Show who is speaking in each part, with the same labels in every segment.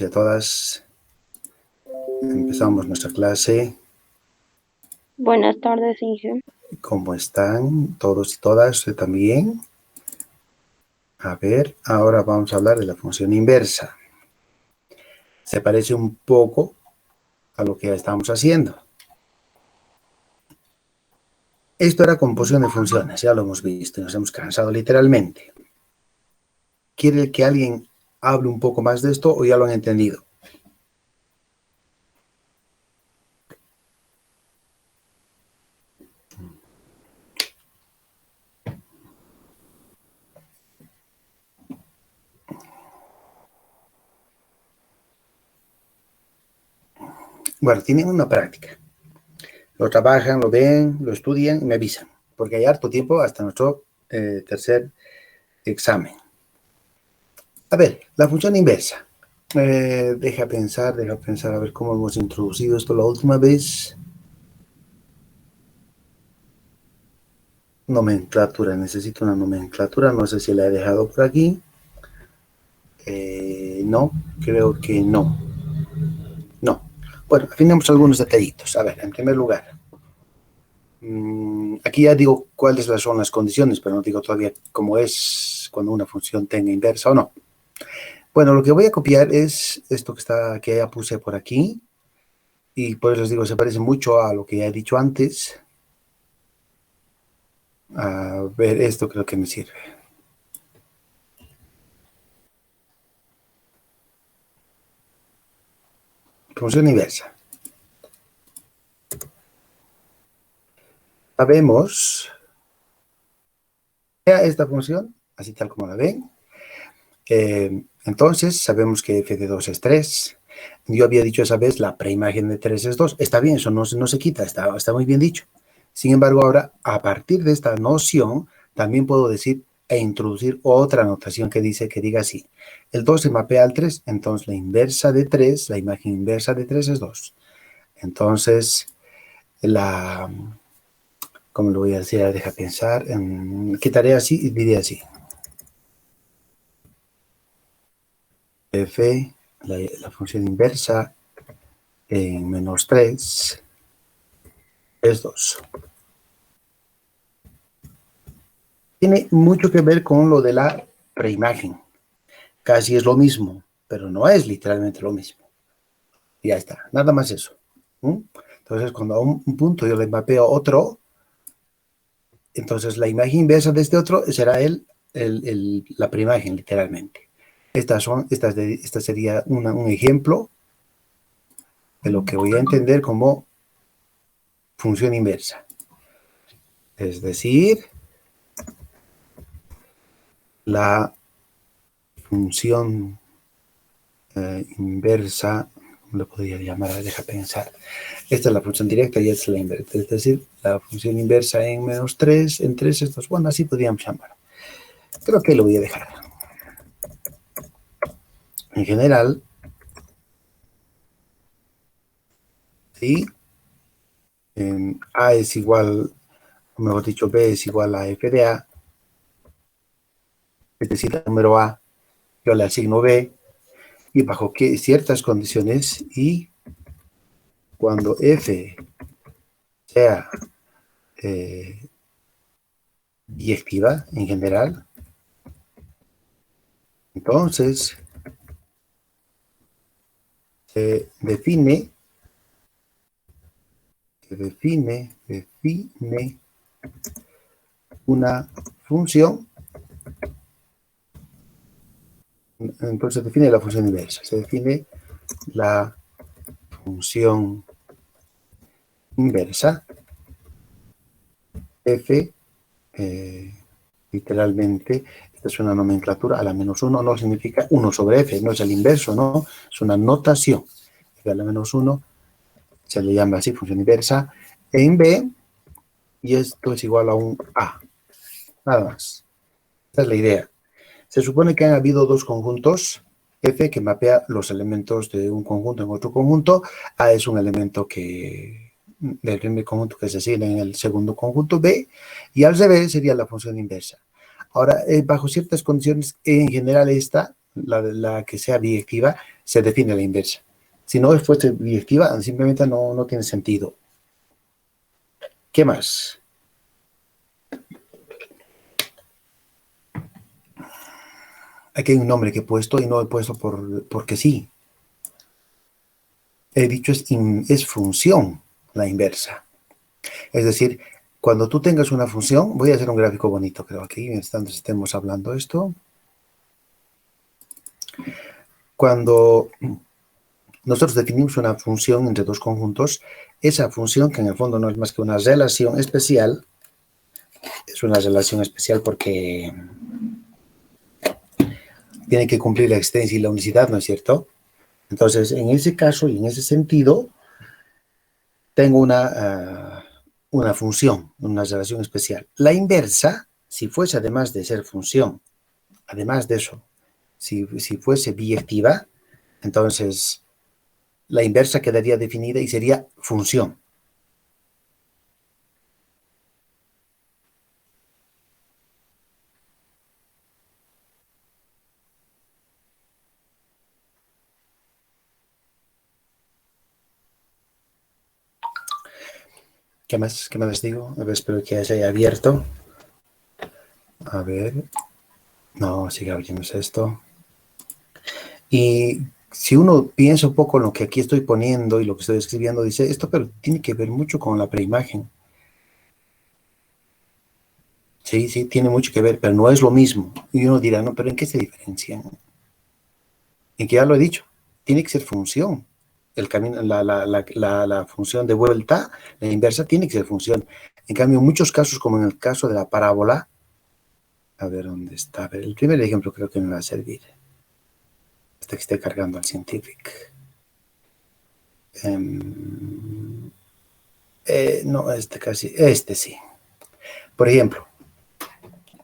Speaker 1: Y a todas, empezamos nuestra clase.
Speaker 2: Buenas tardes, Inge.
Speaker 1: ¿Cómo están todos y todas? ¿Usted también? A ver, ahora vamos a hablar de la función inversa. Se parece un poco a lo que ya estamos haciendo. Esto era composición de funciones, ya lo hemos visto y nos hemos cansado literalmente. ¿Quiere que alguien hable un poco más de esto o ya lo han entendido? Bueno, tienen una práctica. Lo trabajan, lo ven, lo estudian y me avisan, porque hay harto tiempo hasta nuestro tercer examen. A ver, la función inversa. Deja pensar, a ver cómo hemos introducido esto la última vez. Nomenclatura, necesito una nomenclatura, no sé si la he dejado por aquí. No, creo que no. No. Bueno, afinemos algunos detallitos. A ver, en primer lugar, aquí ya digo cuáles son las condiciones, pero no digo todavía cómo es cuando una función tenga inversa o no. Bueno, lo que voy a copiar es esto que ya puse por aquí. Y por eso les digo, se parece mucho a lo que ya he dicho antes. A ver, esto creo que me sirve. Función inversa. Sabemos esta función, así tal como la ven. Entonces, sabemos que f de 2 es 3. Yo había dicho esa vez, la preimagen de 3 es 2. Está bien, eso no se quita, está muy bien dicho. Sin embargo, ahora, a partir de esta noción, también puedo decir e introducir otra notación que diga así. El 2 se mapea al 3, entonces la inversa de 3, la imagen inversa de 3 es 2. Entonces, ¿cómo lo voy a decir? Deja pensar. Quitaré así y diré así. F, la función inversa en menos 3 es 2. Tiene mucho que ver con lo de la preimagen. Casi es lo mismo, pero no es literalmente lo mismo. Y ya está, nada más eso. Entonces, cuando a un punto yo le mapeo otro, entonces la imagen inversa de este otro será la preimagen, literalmente. Esta sería un ejemplo de lo que voy a entender como función inversa. Es decir, la función inversa, ¿cómo lo podría llamar? Deja pensar. Esta es la función directa y esta es la inversa. Es decir, la función inversa en menos 3, en 3 estos. Bueno, así podríamos llamar. Creo que lo voy a dejar. En general, ¿sí? A es igual, o mejor dicho, B es igual a F de A. Es decir, el número A, yo le asigno B. Y bajo ciertas condiciones, y cuando F sea biyectiva en general, entonces se define una función. Entonces se define la función inversa. Se define la función inversa f, literalmente, esta es una nomenclatura, a la menos 1 no significa 1 sobre f, no es el inverso, no, es una notación. A la menos 1 se le llama así, función inversa, en b, y esto es igual a un a. Nada más. Esta es la idea. Se supone que han habido dos conjuntos, F, que mapea los elementos de un conjunto en otro conjunto. A es un elemento del primer conjunto que se asigna en el segundo conjunto B, y al revés sería la función inversa. Ahora, bajo ciertas condiciones, en general esta, la que sea biyectiva, se define la inversa. Si no fuese biyectiva, simplemente no tiene sentido. ¿Qué más? Aquí hay un nombre que he puesto y no he puesto porque sí. He dicho es función la inversa. Es decir, cuando tú tengas una función, voy a hacer un gráfico bonito, creo, aquí, mientras estemos hablando esto. Cuando nosotros definimos una función entre dos conjuntos, esa función, que en el fondo no es más que una relación especial, es una relación especial porque tiene que cumplir la existencia y la unicidad, ¿no es cierto? Entonces, en ese caso y en ese sentido, tengo una función, una relación especial. La inversa, si fuese además de ser función, además de eso, si fuese biyectiva, entonces la inversa quedaría definida y sería función. ¿Qué más les digo? A ver, espero que se haya abierto. A ver. No, sigue abriéndose esto. Y si uno piensa un poco en lo que aquí estoy poniendo y lo que estoy escribiendo, dice, esto pero tiene que ver mucho con la preimagen. Sí, tiene mucho que ver, pero no es lo mismo. Y uno dirá, no, pero ¿en qué se diferencian? En que ya lo he dicho, tiene que ser función. El camino, la función de vuelta, la inversa, tiene que ser función. En cambio, en muchos casos, como en el caso de la parábola, a ver dónde está. A ver, el primer ejemplo creo que me va a servir. Hasta que esté cargando al Scientific. No, este sí. Por ejemplo,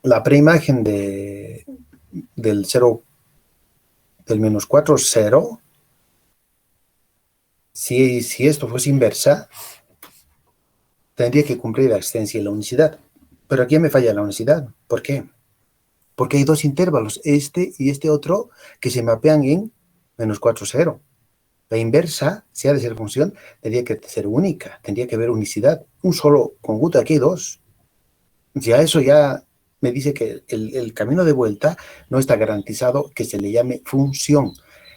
Speaker 1: la preimagen del 0, del menos 4, 0, si esto fuese inversa, tendría que cumplir la existencia y la unicidad. Pero aquí me falla la unicidad. ¿Por qué? Porque hay dos intervalos, este y este otro, que se mapean en menos 4, 0. La inversa, si ha de ser función, tendría que ser única, tendría que haber unicidad. Un solo conjunto, aquí hay dos. Ya eso ya me dice que el camino de vuelta no está garantizado que se le llame función,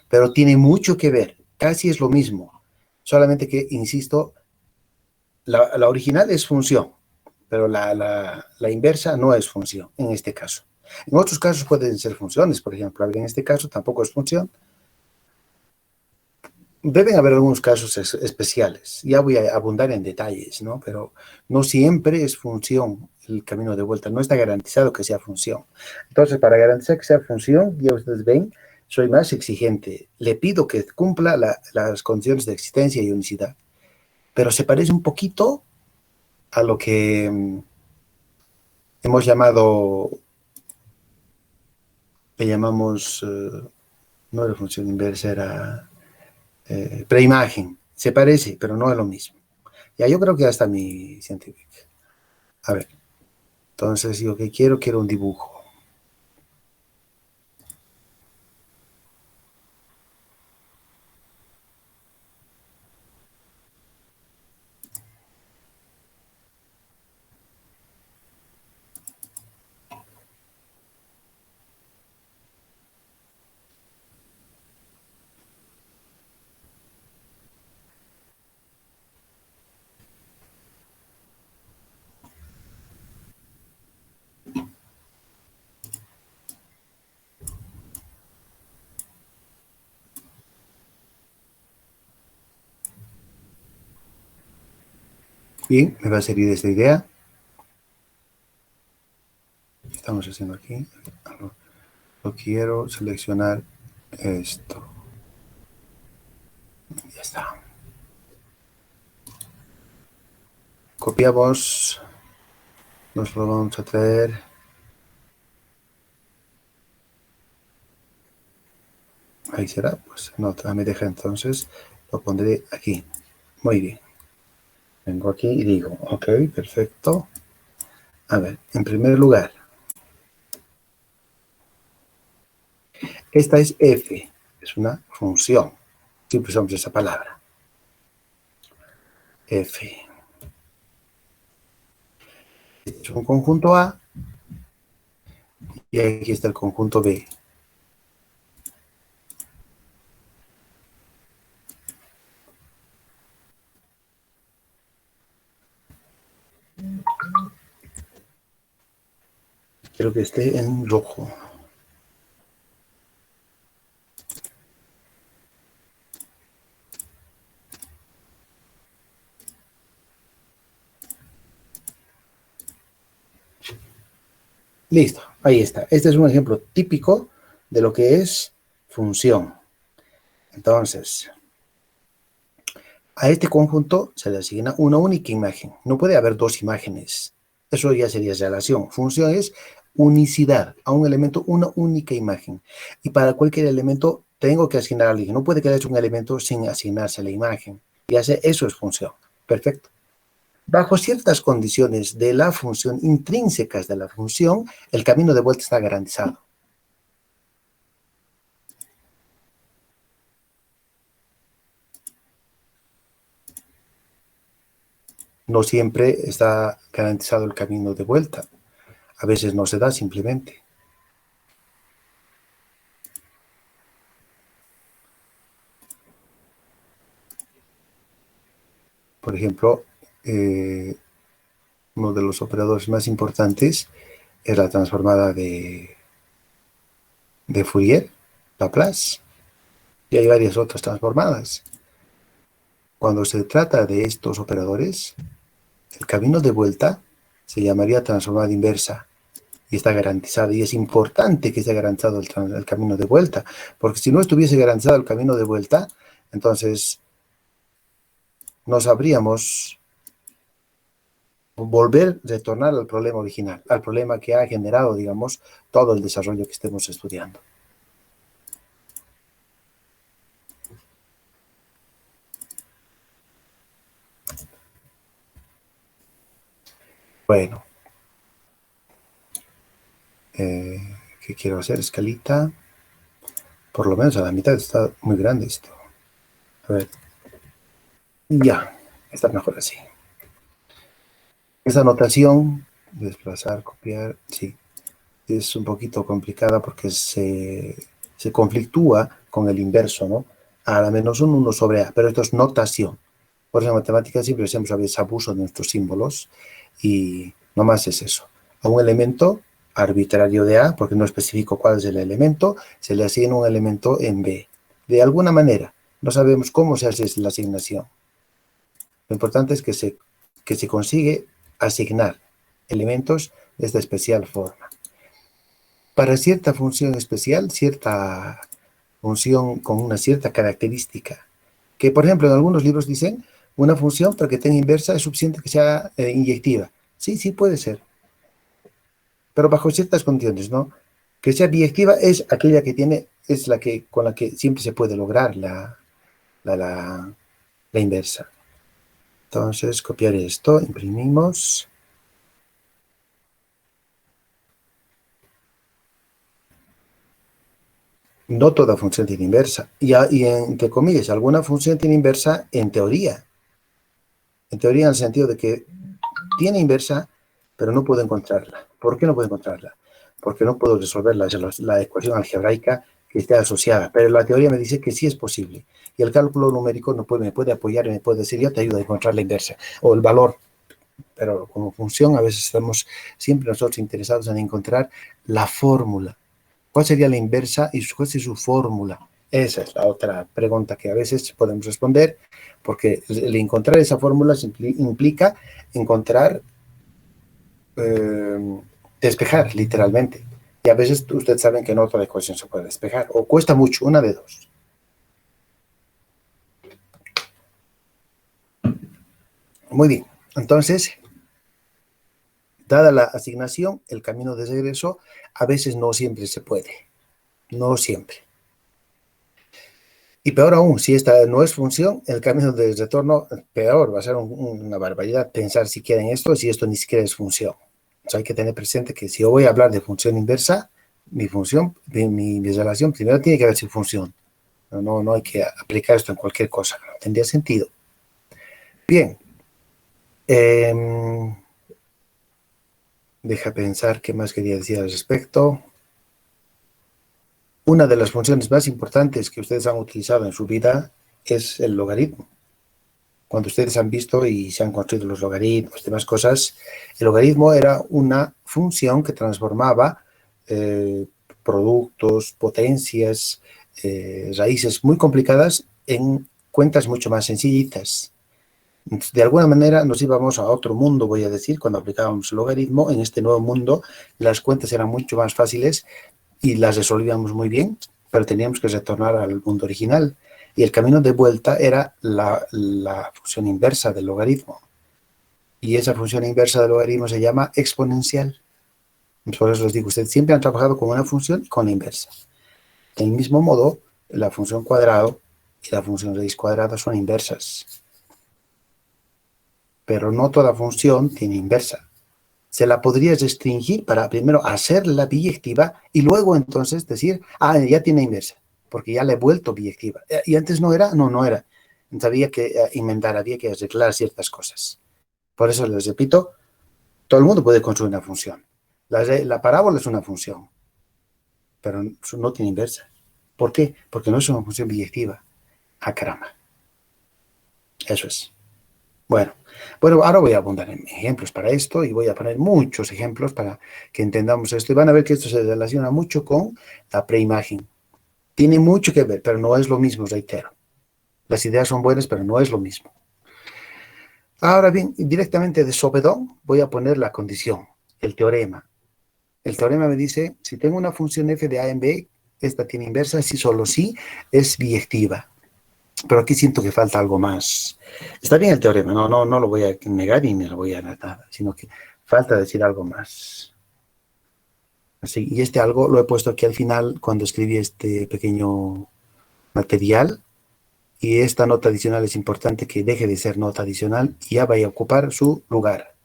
Speaker 1: pero tiene mucho que ver, casi es lo mismo, solamente que, insisto, la original es función, pero la inversa no es función en este caso. En otros casos pueden ser funciones, por ejemplo, en este caso tampoco es función. Deben haber algunos casos especiales, ya voy a abundar en detalles, ¿no? Pero no siempre es función el camino de vuelta, no está garantizado que sea función. Entonces, para garantizar que sea función, ya ustedes ven, soy más exigente. Le pido que cumpla las condiciones de existencia y unicidad, pero se parece un poquito a lo que hemos llamado, le llamamos, no era función inversa, era preimagen. Se parece, pero no es lo mismo. Ya, yo creo que ya está mi científico. A ver, entonces yo que quiero un dibujo. Bien, me va a servir esta idea. Estamos haciendo aquí. Lo quiero seleccionar esto. Ya está. Copiamos. Nos lo vamos a traer. Ahí será. Pues no, me deja entonces. Lo pondré aquí. Muy bien. Vengo aquí y digo, ok, perfecto. A ver, en primer lugar, esta es F. Es una función. Siempre usamos esa palabra. F. Este es un conjunto A. Y aquí está el conjunto B. Quiero que esté en rojo. Listo, ahí está. Este es un ejemplo típico de lo que es función. Entonces, a este conjunto se le asigna una única imagen. No puede haber dos imágenes. Eso ya sería relación. Función es unicidad. A un elemento una única imagen. Y para cualquier elemento tengo que asignar a alguien. No puede quedarse un elemento sin asignarse la imagen. Y eso es función. Perfecto. Bajo ciertas condiciones de la función, intrínsecas de la función, el camino de vuelta está garantizado. No siempre está garantizado el camino de vuelta. A veces no se da simplemente. Por ejemplo, uno de los operadores más importantes es la transformada de Fourier, Laplace, y hay varias otras transformadas. Cuando se trata de estos operadores, el camino de vuelta se llamaría transformada inversa y está garantizado. Y es importante que esté garantizado el camino de vuelta, porque si no estuviese garantizado el camino de vuelta, entonces no sabríamos retornar al problema original, al problema que ha generado, digamos, todo el desarrollo que estemos estudiando. Bueno, ¿qué quiero hacer? Escalita. Por lo menos a la mitad está muy grande esto. A ver. Ya, está mejor así. Esta notación, desplazar, copiar, sí, es un poquito complicada porque se conflictúa con el inverso, ¿no? A la menos 1 sobre A, pero esto es notación. Por eso en matemáticas siempre hacemos a veces abuso de nuestros símbolos y no más es eso. A un elemento arbitrario de A, porque no especifico cuál es el elemento, se le asigna un elemento en B. De alguna manera, no sabemos cómo se hace la asignación. Lo importante es que se consigue asignar elementos de esta especial forma. Para cierta función especial, cierta función con una cierta característica, que por ejemplo en algunos libros dicen, una función para que tenga inversa es suficiente que sea inyectiva. Sí, sí puede ser, pero bajo ciertas condiciones, ¿no? Que sea biyectiva es aquella que tiene, es la que con la que siempre se puede lograr la inversa. Entonces, copiar esto, imprimimos. No toda función tiene inversa. Y entre comillas, alguna función tiene inversa en teoría. En teoría en el sentido de que tiene inversa, pero no puedo encontrarla. ¿Por qué no puedo encontrarla? Porque no puedo resolver la ecuación algebraica que esté asociada. Pero la teoría me dice que sí es posible. Y el cálculo numérico me puede apoyar y me puede decir, yo te ayudo a encontrar la inversa o el valor. Pero como función a veces estamos siempre nosotros interesados en encontrar la fórmula. ¿Cuál sería la inversa y cuál es su fórmula? Esa es la otra pregunta que a veces podemos responder, porque el encontrar esa fórmula implica encontrar, despejar literalmente. Y a veces ustedes saben que no toda ecuación se puede despejar, o cuesta mucho, una de dos. Muy bien, entonces, dada la asignación, el camino de regreso a veces no siempre se puede, no siempre. Y peor aún, si esta no es función, el camino de retorno, peor, va a ser una barbaridad pensar siquiera en esto, si esto ni siquiera es función. O sea, hay que tener presente que si yo voy a hablar de función inversa, mi relación primero tiene que haber sido función. No hay que aplicar esto en cualquier cosa, no tendría sentido. Bien. Deja pensar qué más quería decir al respecto. Una de las funciones más importantes que ustedes han utilizado en su vida es el logaritmo. Cuando ustedes han visto y se han construido los logaritmos y demás cosas, el logaritmo era una función que transformaba productos, potencias, raíces muy complicadas en cuentas mucho más sencillitas. De alguna manera nos íbamos a otro mundo, voy a decir, cuando aplicábamos el logaritmo. En este nuevo mundo las cuentas eran mucho más fáciles y las resolvíamos muy bien, pero teníamos que retornar al mundo original. Y el camino de vuelta era la función inversa del logaritmo. Y esa función inversa del logaritmo se llama exponencial. Por eso les digo, ustedes siempre han trabajado con una función y con la inversa. Del mismo modo, la función cuadrado y la función raíz cuadrada son inversas. Pero no toda función tiene inversa. Se la podría restringir para primero hacerla biyectiva y luego entonces decir, ya tiene inversa, porque ya la he vuelto biyectiva. Y antes no era, no era. Entonces había que inventar, había que arreglar ciertas cosas. Por eso les repito, todo el mundo puede construir una función. La parábola es una función, pero no tiene inversa. ¿Por qué? Porque no es una función biyectiva. Caramba. Eso es. Bueno, ahora voy a abundar en ejemplos para esto y voy a poner muchos ejemplos para que entendamos esto. Y van a ver que esto se relaciona mucho con la preimagen. Tiene mucho que ver, pero no es lo mismo, reitero. Las ideas son buenas, pero no es lo mismo. Ahora bien, directamente de Sovedón voy a poner la condición, el teorema. El teorema me dice, si tengo una función f de a en b, esta tiene inversa, si solo sí es biyectiva. Pero aquí siento que falta algo más. Está bien el teorema, no lo voy a negar y ni lo voy a nada, sino que falta decir algo más. Así, y este algo lo he puesto aquí al final cuando escribí este pequeño material. Y esta nota adicional es importante que deje de ser nota adicional y ya vaya a ocupar su lugar.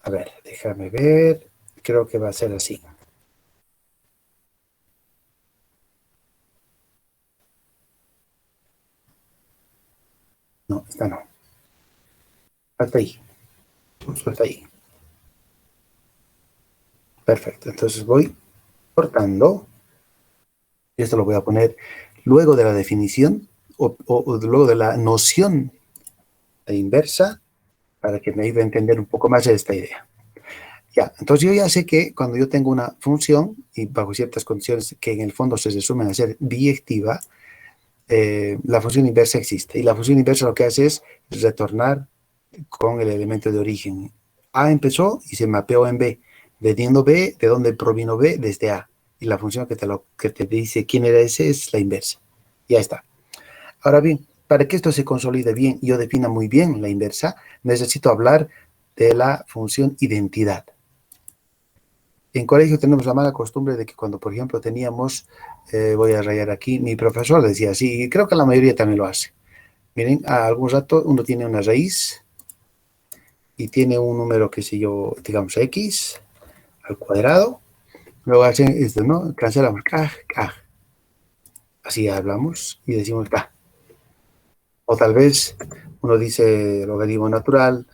Speaker 1: A ver, déjame ver. Creo que va a ser así. No, esta no. Hasta ahí. Justo hasta ahí. Perfecto. Entonces voy cortando. Y esto lo voy a poner luego de la definición o luego de la noción de inversa para que me ayude a entender un poco más de esta idea. Ya, entonces yo ya sé que cuando yo tengo una función y bajo ciertas condiciones que en el fondo se resumen a ser biyectiva, la función inversa existe. Y la función inversa lo que hace es retornar con el elemento de origen. A empezó y se mapeó en B. Veniendo B, ¿de dónde provino B? Desde A. Y la función que te dice quién era ese es la inversa. Ya está. Ahora bien, para que esto se consolide bien y yo defina muy bien la inversa, necesito hablar de la función identidad. En colegio tenemos la mala costumbre de que cuando, por ejemplo, teníamos, voy a rayar aquí, mi profesor decía así, y creo que la mayoría también lo hace. Miren, a algún rato uno tiene una raíz y tiene un número, qué sé yo, digamos x al cuadrado. Luego hacen esto, ¿no? Cancelamos, así hablamos y decimos ¡ah! O tal vez uno dice logaritmo natural,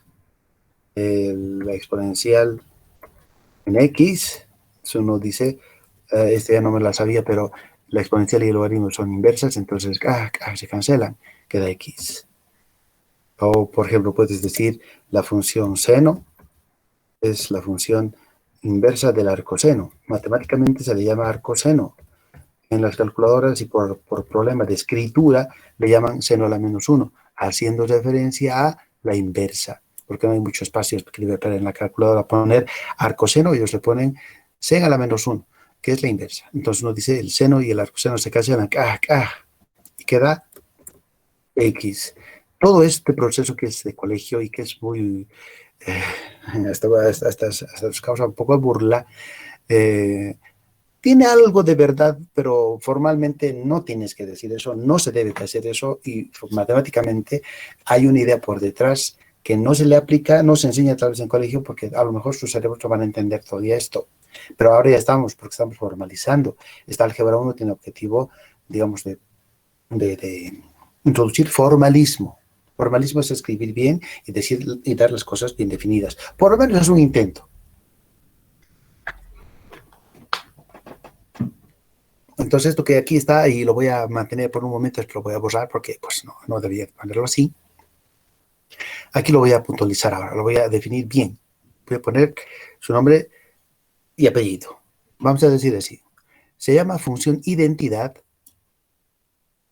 Speaker 1: la exponencial en x, eso uno dice, este ya no me la sabía, pero la exponencial y el logaritmo son inversas, entonces se cancelan, queda x. O, por ejemplo, puedes decir la función seno es la función inversa del arcoseno. Matemáticamente se le llama arcoseno. En las calculadoras y por problema de escritura le llaman seno a la menos 1, haciendo referencia a la inversa, porque no hay mucho espacio para en la calculadora poner arcoseno, ellos le ponen seno a la menos 1, que es la inversa. Entonces uno dice el seno y el arcoseno se cancelan, y queda x. Todo este proceso que es de colegio y que es muy, hasta nos causa un poco de burla, tiene algo de verdad, pero formalmente no tienes que decir eso, no se debe hacer eso y matemáticamente hay una idea por detrás que no se le aplica, no se enseña tal vez en colegio porque a lo mejor sus cerebros no van a entender todavía esto. Pero ahora ya estamos, porque estamos formalizando. Esta álgebra 1 tiene objetivo, digamos, de de introducir formalismo. Formalismo es escribir bien y decir y dar las cosas bien definidas. Por lo menos es un intento. Entonces esto que aquí está, y lo voy a mantener por un momento, lo voy a borrar porque pues no debería ponerlo así. Aquí lo voy a puntualizar ahora, lo voy a definir bien. Voy a poner su nombre y apellido. Vamos a decir así. Se llama función identidad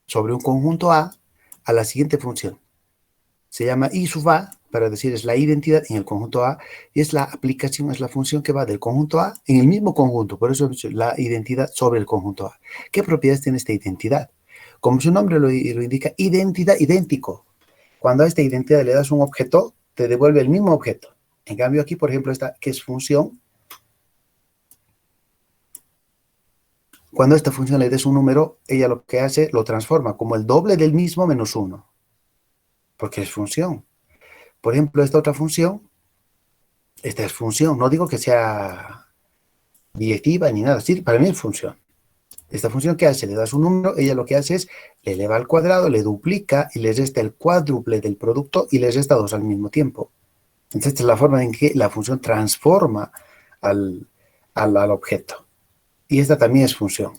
Speaker 1: sobre un conjunto A la siguiente función. Se llama I sub A, para decir es la identidad en el conjunto A, y es la aplicación, es la función que va del conjunto A en el mismo conjunto, por eso la identidad sobre el conjunto A. ¿Qué propiedades tiene esta identidad? Como su nombre lo indica, identidad, idéntico. Cuando a esta identidad le das un objeto, te devuelve el mismo objeto. En cambio aquí, por ejemplo, esta que es función, cuando a esta función le des un número, ella lo que hace, lo transforma como el doble del mismo menos 1, porque es función. Por ejemplo, esta otra función, esta es función, no digo que sea directiva ni nada, sí, para mí es función. Esta función que hace, le das un número, ella lo que hace es, le eleva al cuadrado, le duplica y le resta el cuádruple del producto y le resta 2 al mismo tiempo. Entonces, esta es la forma en que la función transforma al objeto. Y esta también es función,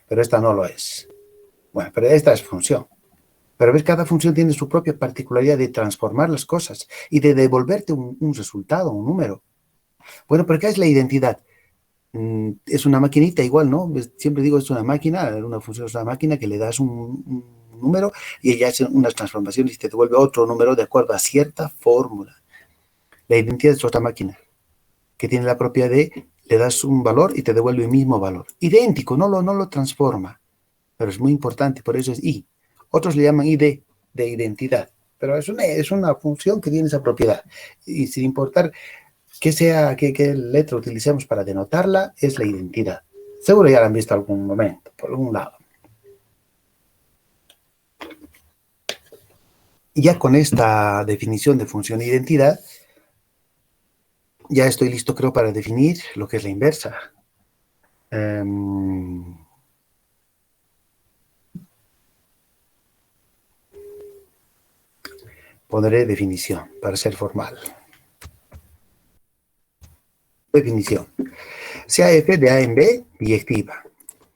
Speaker 1: pero esta no lo es. Bueno, pero esta es función. Pero ves, cada función tiene su propia particularidad de transformar las cosas y de devolverte un resultado, un número. Bueno, pero ¿qué es la identidad? Es una maquinita igual, ¿no? Siempre digo, es una máquina, una función es una máquina que le das un número y ella hace unas transformaciones y te devuelve otro número de acuerdo a cierta fórmula. La identidad es otra máquina que tiene la propiedad de le das un valor y te devuelve el mismo valor. Idéntico, no lo transforma, pero es muy importante, por eso es I. Otros le llaman ID, de identidad, pero es una función que tiene esa propiedad. Y sin importar qué letra utilicemos para denotarla, es la identidad. Seguro ya la han visto algún momento, por algún lado. Y ya con esta definición de función e identidad, ya estoy listo, creo, para definir lo que es la inversa. Pondré definición para ser formal. Definición. Sea f de A en B, biyectiva.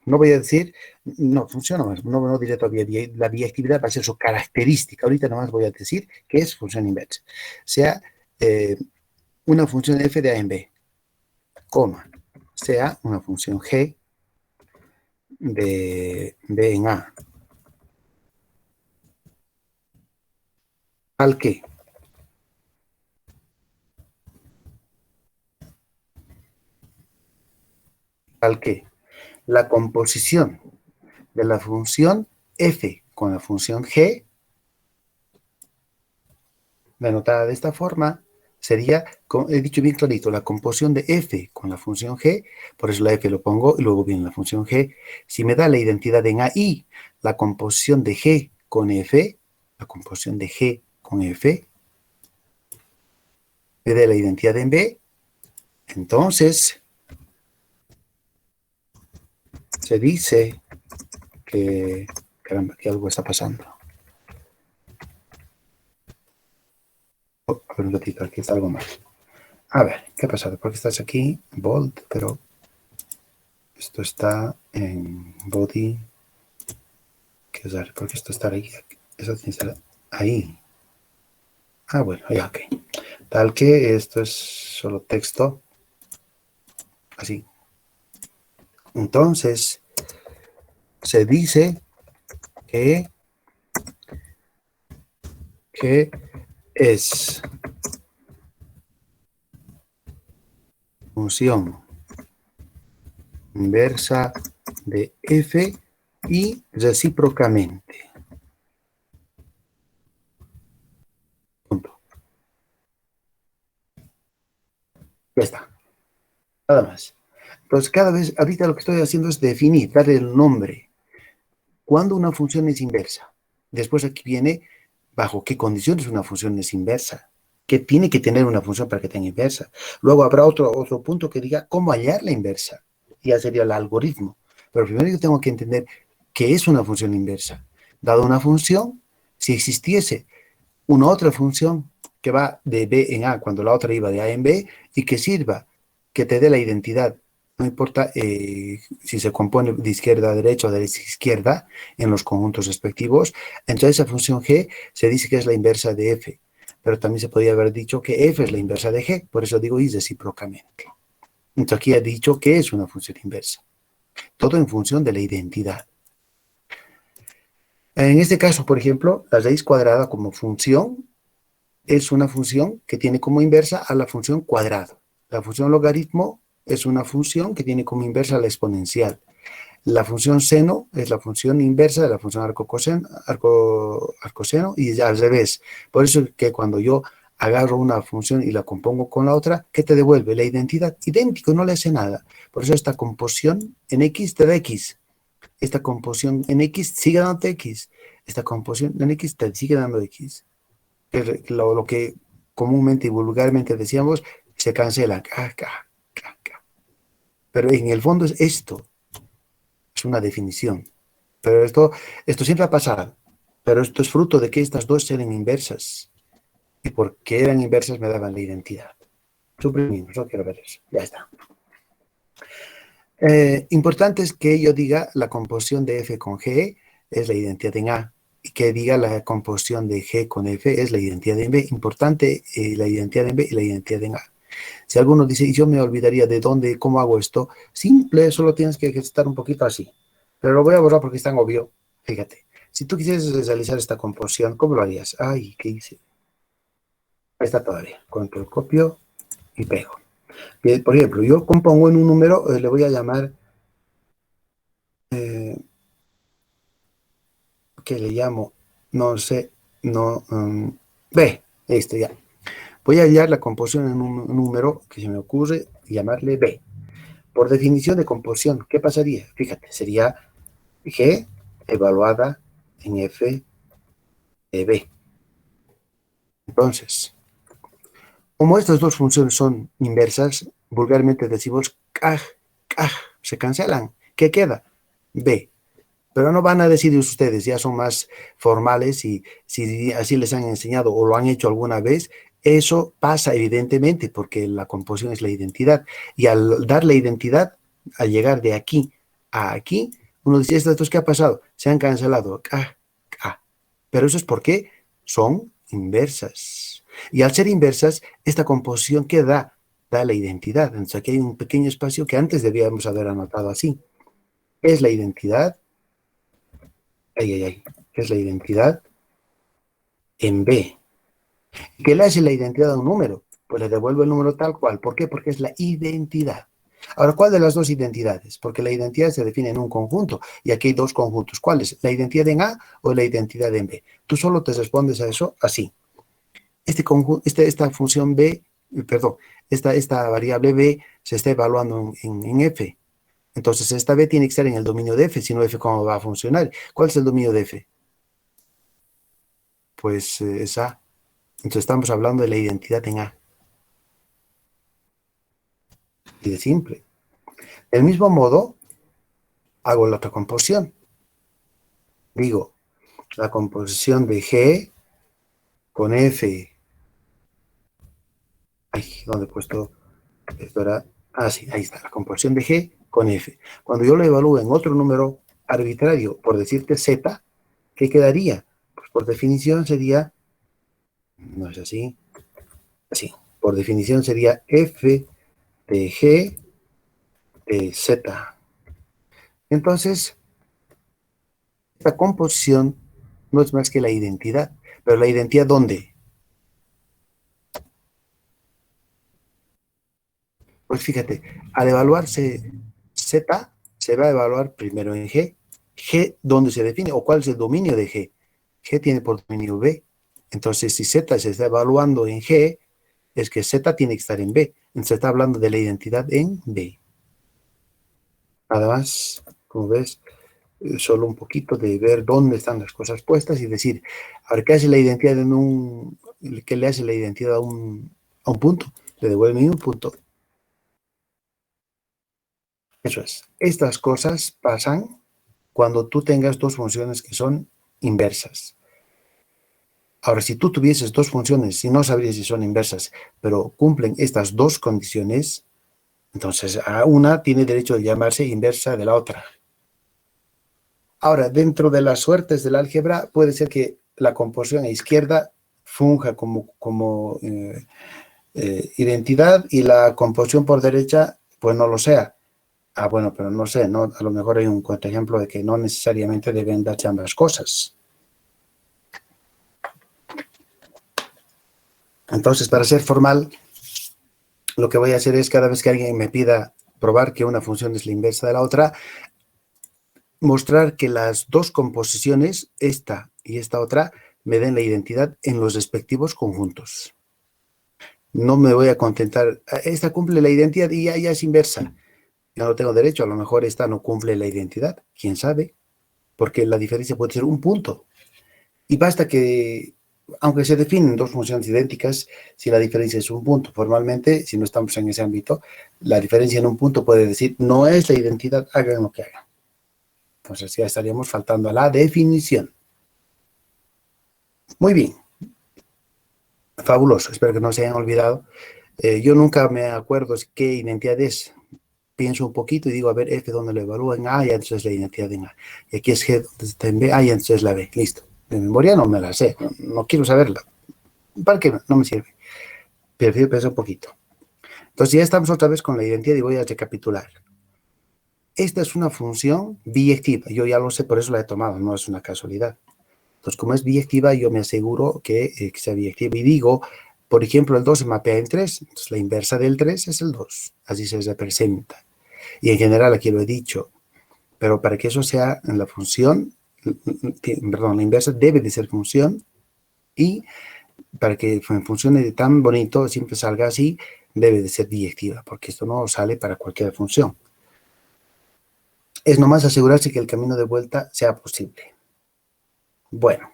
Speaker 1: No voy a decir, no funciona más, no diré todavía, la biyectividad va a ser su característica. Ahorita nomás voy a decir que es función inversa. Sea una función f de A en B, coma, sea una función g de B en A. Al que la composición de la función f con la función g, denotada de esta forma, sería, he dicho bien clarito, la composición de f con la función g, por eso la f lo pongo y luego viene la función g. Si me da la identidad en A y la composición de g con f, la composición de g con f, me da la identidad en B, entonces se dice que, caramba, que algo está pasando. Oh, a ver un ratito, aquí está algo mal. A ver, ¿qué ha pasado? ¿Por qué estás aquí? Bold, pero esto está en body. ¿Qué usar? ¿Por qué esto está ahí? Eso tiene que estar ahí. Ah, bueno, ya, ok. Tal que esto es solo texto. Así. Entonces, se dice que es función inversa de f y recíprocamente. Punto. Ya está. Nada más. Entonces, cada vez, ahorita lo que estoy haciendo es definir, darle el nombre. Cuando una función es inversa. Después aquí viene bajo qué condiciones una función es inversa. ¿Qué tiene que tener una función para que tenga inversa? Luego habrá otro punto que diga cómo hallar la inversa. Ya sería el algoritmo. Pero primero yo tengo que entender qué es una función inversa. dado una función, si existiese una otra función que va de B en A cuando la otra iba de A en B y que sirva, que te dé la identidad, no importa si se compone de izquierda a derecha o de derecha a izquierda en los conjuntos respectivos, entonces esa función G se dice que es la inversa de F, pero también se podría haber dicho que F es la inversa de G, por eso digo y recíprocamente. Entonces aquí he dicho que es una función inversa, todo en función de la identidad. En este caso, por ejemplo, la raíz cuadrada como función es una función que tiene como inversa a la función cuadrado. La función logaritmo es una función que tiene como inversa a la exponencial. La función seno es la función inversa de la función arcoseno y al revés. Por eso es que cuando yo agarro una función y la compongo con la otra, ¿qué te devuelve? La identidad. Idéntico, no le hace nada. Por eso esta composición en X te da X. Esta composición en X sigue dando X. Esta composición en X te sigue dando X. Lo que comúnmente y vulgarmente decíamos, se cancela. Pero en el fondo es esto, es una definición. Pero esto siempre ha pasado. Pero esto es fruto de que estas dos eran inversas. Y porque eran inversas me daban la identidad. Suprimimos, no quiero ver eso. Ya está. Importante es que yo diga la composición de F con G es la identidad en A. Y que diga la composición de G con F es la identidad en B. Importante la identidad en B y la identidad en A. Si alguno dice, yo me olvidaría de dónde, cómo hago esto, simple, solo tienes que estar un poquito así. Pero lo voy a borrar porque es tan obvio. Fíjate, si tú quisieras realizar esta composición, ¿cómo lo harías? Ay, ¿qué hice? Ahí está todavía. Control, copio y pego. Bien, por ejemplo, yo compongo en un número, le voy a llamar, ¿qué le llamo? No sé, no, B, esto ya. Voy a hallar la composición en un número que se me ocurre y llamarle B. Por definición de composición, ¿qué pasaría? Fíjate, sería G evaluada en F de B. Entonces, como estas dos funciones son inversas, vulgarmente decimos ¡kaj! Se cancelan. ¿Qué queda? B. Pero no van a decir ustedes, ya son más formales y si así les han enseñado o lo han hecho alguna vez, eso pasa evidentemente porque la composición es la identidad. Y al dar la identidad, al llegar de aquí a aquí, uno dice, ¿estas dos qué ha pasado? Se han cancelado. Pero eso es porque son inversas. Y al ser inversas, esta composición que da la identidad. Entonces aquí hay un pequeño espacio que antes debíamos haber anotado así. Es la identidad. Es la identidad en B. ¿Qué le hace la identidad a un número? Pues le devuelve el número tal cual. ¿Por qué? Porque es la identidad. Ahora, ¿cuál de las dos identidades? Porque la identidad se define en un conjunto y aquí hay dos conjuntos. ¿Cuáles? ¿La identidad en A o la identidad en B? Tú solo te respondes a eso así. Esta función B, perdón, esta variable B se está evaluando en F. Entonces, esta B tiene que estar en el dominio de F, si no F, ¿cómo va a funcionar? ¿Cuál es el dominio de F? Pues es A. Entonces estamos hablando de la identidad en A. Y de simple. Del mismo modo, hago la otra composición. Digo, la composición de G con F. Ay, ¿dónde he puesto? Esto era, sí, ahí está, la composición de G con F. Cuando yo lo evalúo en otro número arbitrario, por decirte Z, ¿qué quedaría? Pues por definición sería, no es así, así. Por definición sería F de G de Z. Entonces, esta composición no es más que la identidad. ¿Pero la identidad dónde? Pues fíjate, al evaluarse Z, se va a evaluar primero en G. G, ¿dónde se define? ¿O cuál es el dominio de G? G tiene por dominio B. Entonces, si Z se está evaluando en G, es que Z tiene que estar en B. Entonces, se está hablando de la identidad en B. Nada más, como ves, solo un poquito de ver dónde están las cosas puestas y decir, a ver, ¿qué hace la identidad qué le hace la identidad a un punto? Le devuelve un punto. Eso es. Estas cosas pasan cuando tú tengas dos funciones que son inversas. Ahora, si tú tuvieses dos funciones y no sabrías si son inversas, pero cumplen estas dos condiciones, entonces a una tiene derecho de llamarse inversa de la otra. Ahora, dentro de las suertes del álgebra, puede ser que la composición a izquierda funja como identidad y la composición por derecha, pues no lo sea. Ah, bueno, pero no sé, ¿no? A lo mejor hay un contraejemplo de que no necesariamente deben darse ambas cosas. Entonces, para ser formal, lo que voy a hacer es cada vez que alguien me pida probar que una función es la inversa de la otra, mostrar que las dos composiciones, esta y esta otra, me den la identidad en los respectivos conjuntos. No me voy a contentar, esta cumple la identidad y ya es inversa. Yo no tengo derecho, a lo mejor esta no cumple la identidad, quién sabe, porque la diferencia puede ser un punto. Y basta que, aunque se definen dos funciones idénticas, si la diferencia es un punto, formalmente, si no estamos en ese ámbito, la diferencia en un punto puede decir, no es la identidad, hagan lo que hagan. Entonces ya estaríamos faltando a la definición. Muy bien. Fabuloso, espero que no se hayan olvidado. Yo nunca me acuerdo qué identidad es. Pienso un poquito y digo, a ver, F donde lo evalúo en A, y entonces la identidad en A. Y aquí es G donde está en B, y entonces la B. Listo. De memoria no me la sé, no quiero saberla. ¿Para qué? No me sirve. Prefiero pensar un poquito. Entonces ya estamos otra vez con la identidad y voy a recapitular. Esta es una función biyectiva. Yo ya lo sé, por eso la he tomado, no es una casualidad. Entonces, como es biyectiva, yo me aseguro que sea biyectiva. Y digo, por ejemplo, el 2 se mapea en 3. Entonces, la inversa del 3 es el 2. Así se representa. Y en general, aquí lo he dicho. Pero para que eso sea en la función, perdón, la inversa debe de ser función. Y para que funcione tan bonito, siempre salga así, debe de ser biyectiva. Porque esto no sale para cualquier función. Es nomás asegurarse que el camino de vuelta sea posible. Bueno,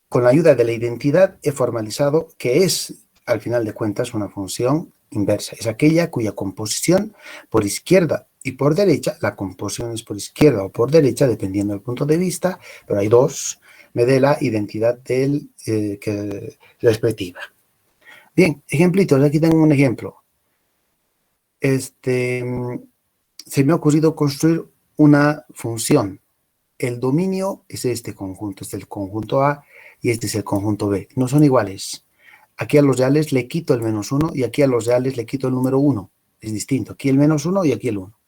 Speaker 1: con la ayuda de la identidad he formalizado que es, al final de cuentas, una función inversa. Es aquella cuya composición por izquierda y por derecha, la composición es por izquierda o por derecha, dependiendo del punto de vista, pero hay dos, me dé la identidad respectiva. Bien, ejemplitos, aquí tengo un ejemplo. Se me ha ocurrido construir una función. El dominio es este conjunto, es el conjunto A y este es el conjunto B. No son iguales. Aquí a los reales le quito el -1 y aquí a los reales le quito el número 1. Es distinto. Aquí el -1 y aquí el 1.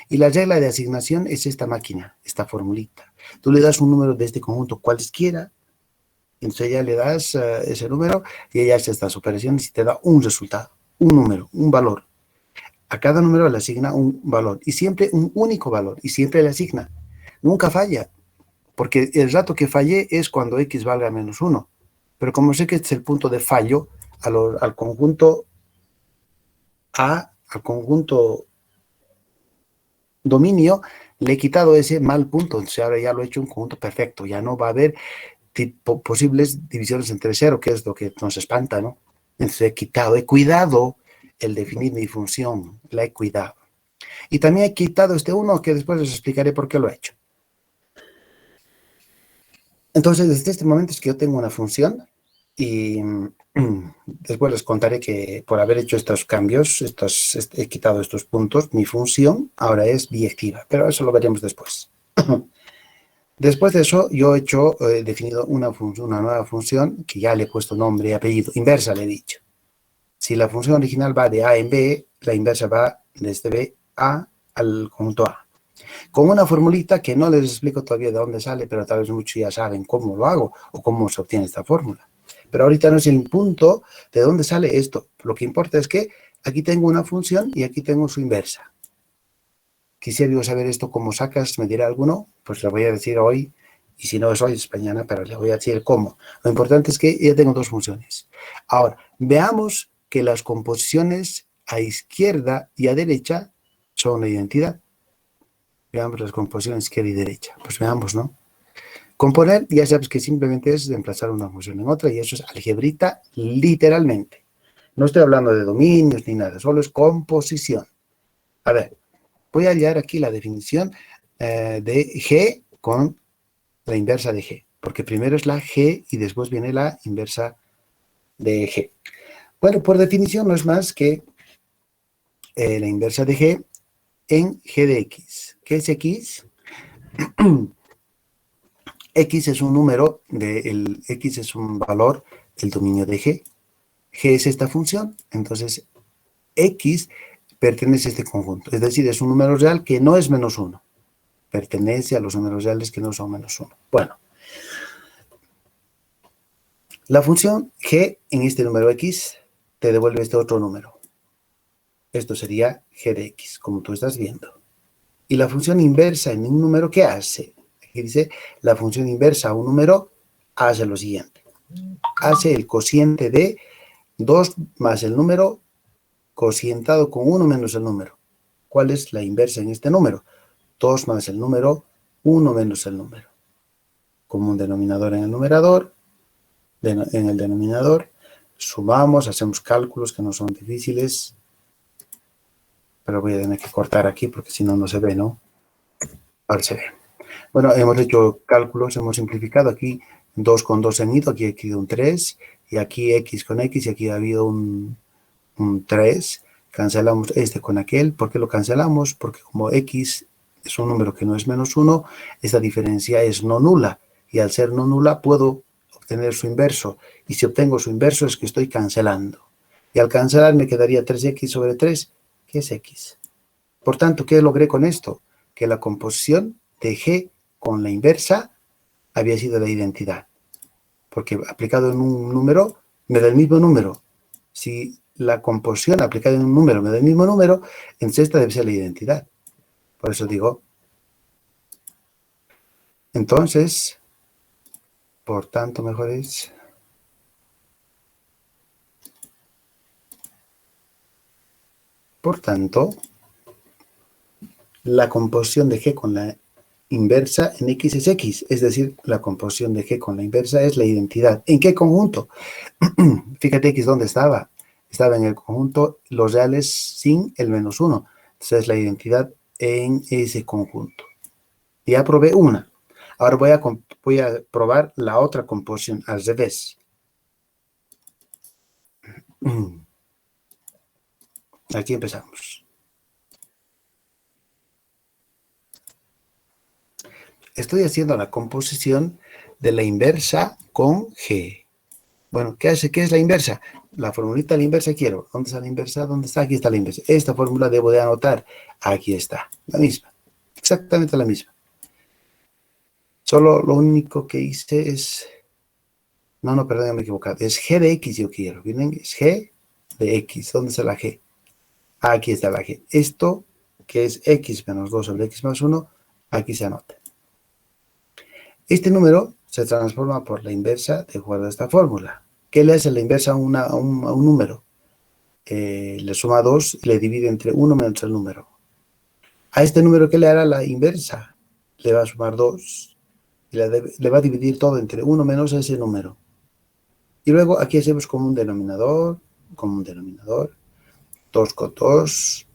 Speaker 1: Y la regla de asignación es esta máquina, esta formulita. Tú le das un número de este conjunto cualesquiera, entonces ya le das ese número y ella hace estas operaciones y te da un resultado, un número, un valor. A cada número le asigna un valor y siempre un único valor y siempre le asigna. Nunca falla, porque el rato que fallé es cuando x valga -1. Pero como sé que este es el punto de fallo, al conjunto A, al conjunto dominio, le he quitado ese mal punto. Entonces ahora ya lo he hecho un conjunto perfecto. Ya no va a haber posibles divisiones entre cero, que es lo que nos espanta, ¿no? Entonces he cuidado el definir mi función, la he cuidado. Y también he quitado este 1, que después les explicaré por qué lo he hecho. Entonces, desde este momento es que yo tengo una función y después les contaré que por haber hecho estos cambios, he quitado estos puntos, mi función ahora es biyectiva, pero eso lo veremos después. Después de eso, yo he definido una nueva función que ya le he puesto nombre y apellido, inversa le he dicho. Si la función original va de A en B, la inversa va desde B a al conjunto A. Con una formulita que no les explico todavía de dónde sale, pero tal vez muchos ya saben cómo lo hago o cómo se obtiene esta fórmula. Pero ahorita no es el punto de dónde sale esto. Lo que importa es que aquí tengo una función y aquí tengo su inversa. Quisiera yo saber esto cómo sacas, me dirá alguno, pues le voy a decir hoy, y si no es hoy, es mañana, pero le voy a decir cómo. Lo importante es que ya tengo dos funciones. Ahora, veamos que las composiciones a izquierda y a derecha son una identidad. Veamos las composiciones izquierda y derecha. Pues veamos, ¿no? Componer, ya sabes que simplemente es reemplazar una función en otra, y eso es algebrita literalmente. No estoy hablando de dominios ni nada, solo es composición. A ver, voy a hallar aquí la definición de G con la inversa de G, porque primero es la G y después viene la inversa de G. Bueno, por definición no es más que la inversa de G en G de X. ¿Qué es X? X es un número, X es un valor del dominio de G. G es esta función, entonces X pertenece a este conjunto, es decir, es un número real que no es menos 1. Pertenece a los números reales que no son menos 1. Bueno, la función G en este número X te devuelve este otro número. Esto sería G de X, como tú estás viendo. Y la función inversa en un número, ¿qué hace? Aquí dice, la función inversa a un número hace lo siguiente. Hace el cociente de 2 más el número cocientado con 1 menos el número. ¿Cuál es la inversa en este número? 2 más el número, 1 menos el número. Como un denominador en el numerador, en el denominador, sumamos, hacemos cálculos que no son difíciles, pero voy a tener que cortar aquí porque si no, no se ve, ¿no? Ahora se ve. Bueno, hemos hecho cálculos, hemos simplificado aquí 2 con 2 han ido, aquí ha quedado un 3, y aquí X con X, y aquí ha habido un 3. Cancelamos este con aquel. ¿Por qué lo cancelamos? Porque como X es un número que no es menos 1, esta diferencia es no nula, y al ser no nula puedo obtener su inverso, y si obtengo su inverso es que estoy cancelando. Y al cancelar me quedaría 3x sobre 3, que es X. Por tanto, ¿qué logré con esto? Que la composición de G con la inversa había sido la identidad. Porque aplicado en un número, me da el mismo número. Si la composición aplicada en un número me da el mismo número, entonces esta debe ser la identidad. Por eso digo, entonces, por tanto, mejor es... Por tanto, la composición de G con la inversa en X es X, es decir, la composición de G con la inversa es la identidad. ¿En qué conjunto? Fíjate X dónde estaba. Estaba en el conjunto los reales sin el menos 1. Entonces la identidad en ese conjunto. Ya probé una. Ahora voy a probar la otra composición al revés. Aquí empezamos. Estoy haciendo la composición de la inversa con G. Bueno, ¿qué hace? ¿Qué es la inversa? La formulita de la inversa quiero. ¿Dónde está la inversa? ¿Dónde está? Aquí está la inversa. Esta fórmula debo de anotar. Aquí está. La misma. Exactamente la misma. Solo lo único que hice es... No, perdón, me he equivocado. Es G de X yo quiero. ¿Miren? Es G de X. ¿Dónde está la G? Aquí está la G. Esto, que es X menos 2 sobre X más 1, aquí se anota. Este número se transforma por la inversa de acuerdo a esta fórmula. ¿Qué le hace la inversa a un número? Le suma 2 y le divide entre 1 menos el número. A este número, ¿qué le hará la inversa? Le va a sumar 2 y le va a dividir todo entre 1 menos ese número. Y luego aquí hacemos como un denominador, 2 con 2,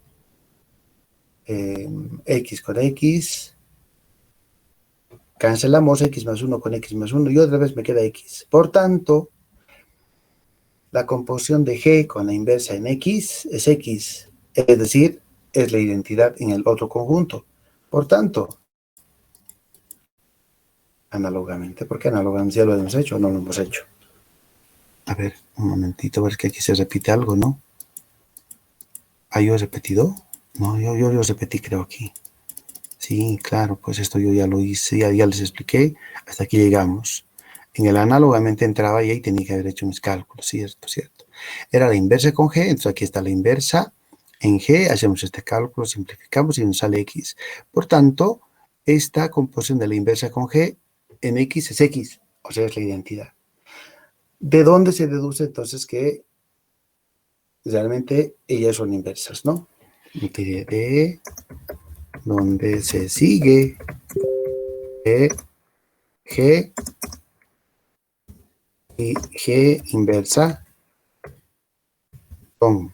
Speaker 1: X con X, cancelamos X más 1 con X más 1 y otra vez me queda X. Por tanto, la composición de G con la inversa en X es X, es decir, es la identidad en el otro conjunto. Por tanto, análogamente, ¿por qué análogamente? ¿Ya lo hemos hecho o no lo hemos hecho? A ver, un momentito, a ver que aquí se repite algo, ¿no? ¿Ah, yo he repetido? No, yo repetí creo aquí. Sí, claro, pues esto yo ya lo hice, ya les expliqué, hasta aquí llegamos. En el análogamente entraba y ahí tenía que haber hecho mis cálculos, cierto. Era la inversa con G, entonces aquí está la inversa en G, hacemos este cálculo, simplificamos y nos sale X. Por tanto, esta composición de la inversa con G en X es X, o sea, es la identidad. ¿De dónde se deduce entonces que realmente ellas son inversas, no? De donde se sigue que G y G inversa son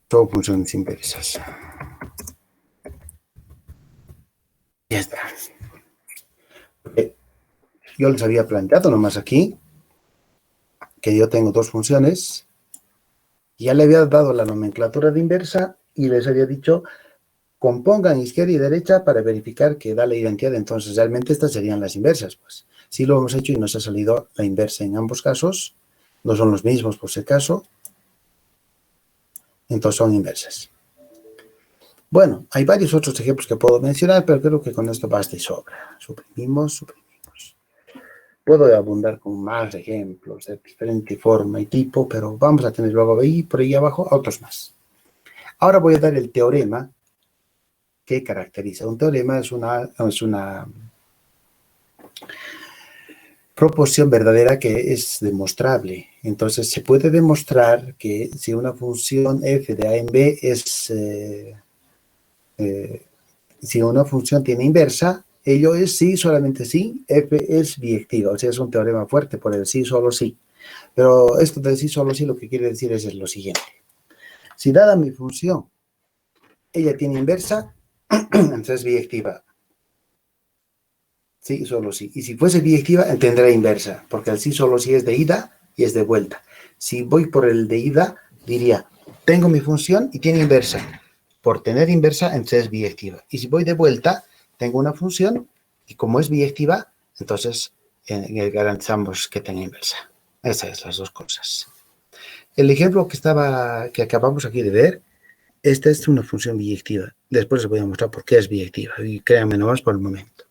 Speaker 1: funciones inversas. Ya está. Yo les había planteado nomás aquí que yo tengo dos funciones. Ya le había dado la nomenclatura de inversa y les había dicho compongan izquierda y derecha para verificar que da la identidad. Entonces, realmente estas serían las inversas. Pues sí lo hemos hecho y nos ha salido la inversa en ambos casos. No son los mismos por si acaso. Entonces son inversas. Bueno, hay varios otros ejemplos que puedo mencionar, pero creo que con esto basta y sobra. Suprimimos. Puedo abundar con más ejemplos de diferente forma y tipo, pero vamos a tener luego ahí, por ahí abajo, otros más. Ahora voy a dar el teorema que caracteriza. Un teorema es una proporción verdadera que es demostrable. Entonces, se puede demostrar que si una función f de a en b es... si una función tiene inversa, ello es sí, solamente sí, f es biyectiva. O sea, es un teorema fuerte por el sí, solo sí. Pero esto de sí, solo sí, lo que quiere decir es lo siguiente. Si dada mi función, ella tiene inversa, entonces es biyectiva. Sí, solo sí. Y si fuese biyectiva, tendrá inversa, porque el sí solo sí es de ida y es de vuelta. Si voy por el de ida, diría, tengo mi función y tiene inversa. Por tener inversa, entonces es biyectiva. Y si voy de vuelta, tengo una función y como es biyectiva, entonces garantizamos que tenga inversa. Esas son las dos cosas. El ejemplo que acabamos aquí de ver, esta es una función biyectiva. Después les voy a mostrar por qué es biyectiva. Y créanme nomás por el momento.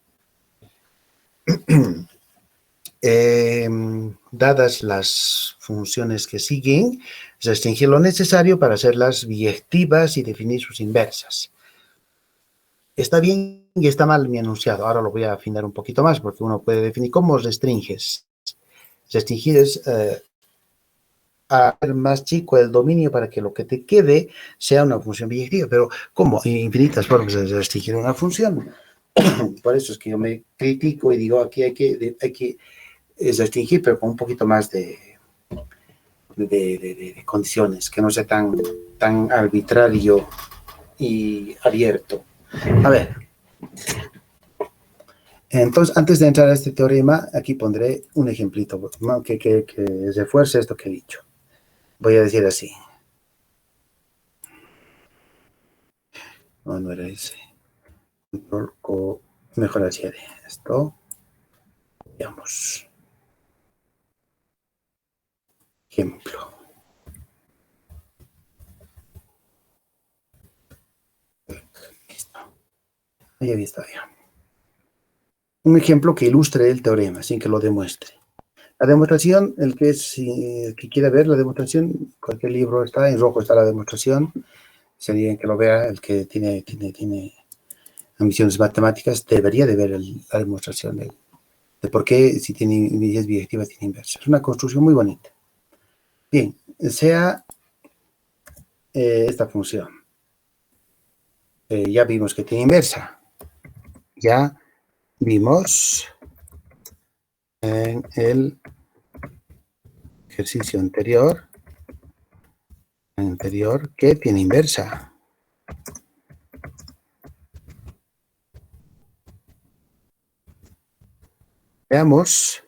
Speaker 1: Dadas las funciones que siguen, restringir lo necesario para hacerlas biyectivas y definir sus inversas. Está bien y está mal mi enunciado. Ahora lo voy a afinar un poquito más porque uno puede definir cómo restringes. Restringir es hacer más chico el dominio para que lo que te quede sea una función biyectiva. Pero ¿cómo? Hay infinitas formas de restringir una función. Por eso es que yo me critico y digo aquí hay que restringir, pero con un poquito más de condiciones, que no sea tan arbitrario y abierto. A ver, entonces antes de entrar a este teorema, aquí pondré un ejemplito que refuerce esto que he dicho. Voy a decir así. No era ese. Mejor así de esto. Veamos. Ejemplo. Listo. Ahí está ya. Un ejemplo que ilustre el teorema, sin que lo demuestre. La demostración, el que quiera ver la demostración, cualquier libro está, en rojo está la demostración, sería que lo vea el que tiene ambiciones matemáticas, debería de ver la demostración de por qué si tiene es biyectiva tiene inversa. Es una construcción muy bonita. Bien, sea esta función. Ya vimos que tiene inversa. Ya vimos en el ejercicio anterior que tiene inversa. Veamos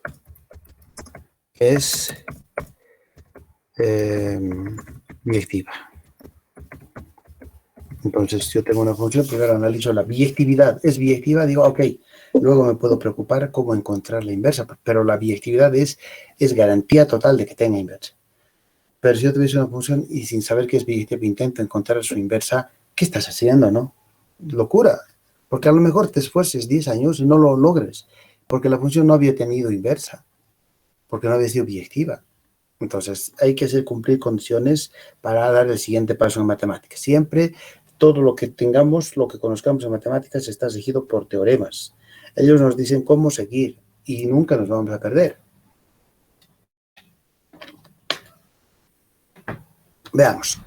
Speaker 1: que es biyectiva. Entonces, yo tengo una función, primero analizo la biyectividad. ¿Es biyectiva? Digo, ok, luego me puedo preocupar cómo encontrar la inversa, pero la biyectividad es garantía total de que tenga inversa. Pero si yo tuviese una función y sin saber qué es biyectiva intento encontrar su inversa, ¿qué estás haciendo, no? Locura. Porque a lo mejor te esfuerces 10 años y no lo logres, porque la función no había tenido inversa, porque no había sido biyectiva. Entonces, hay que hacer cumplir condiciones para dar el siguiente paso en matemáticas. Siempre todo lo que tengamos, lo que conozcamos en matemáticas está regido por teoremas. Ellos nos dicen cómo seguir y nunca nos vamos a perder. Veamos,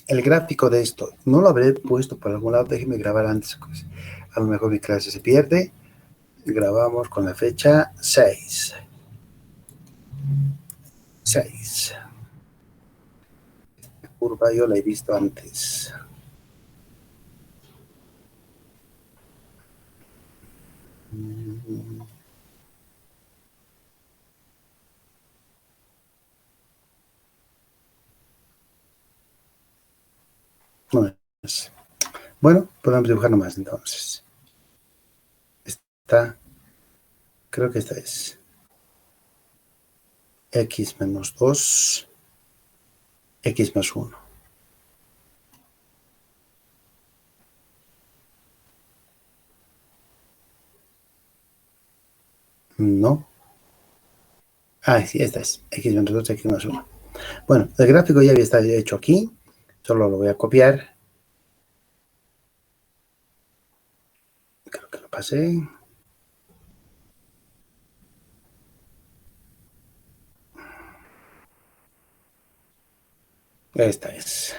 Speaker 1: el gráfico de esto, no lo habré puesto por algún lado, déjenme grabar antes, pues, a lo mejor mi clase se pierde. Grabamos con la fecha 6. 6. Esta curva yo la he visto antes. No es. Bueno, podemos dibujar nomás entonces. Esta, creo que esta es x menos 2, x más 1. No. Ah, sí, esta es x menos 2, x más 1. Bueno, el gráfico ya había estado hecho aquí. Solo lo voy a copiar. Creo que lo pasé. Esta es.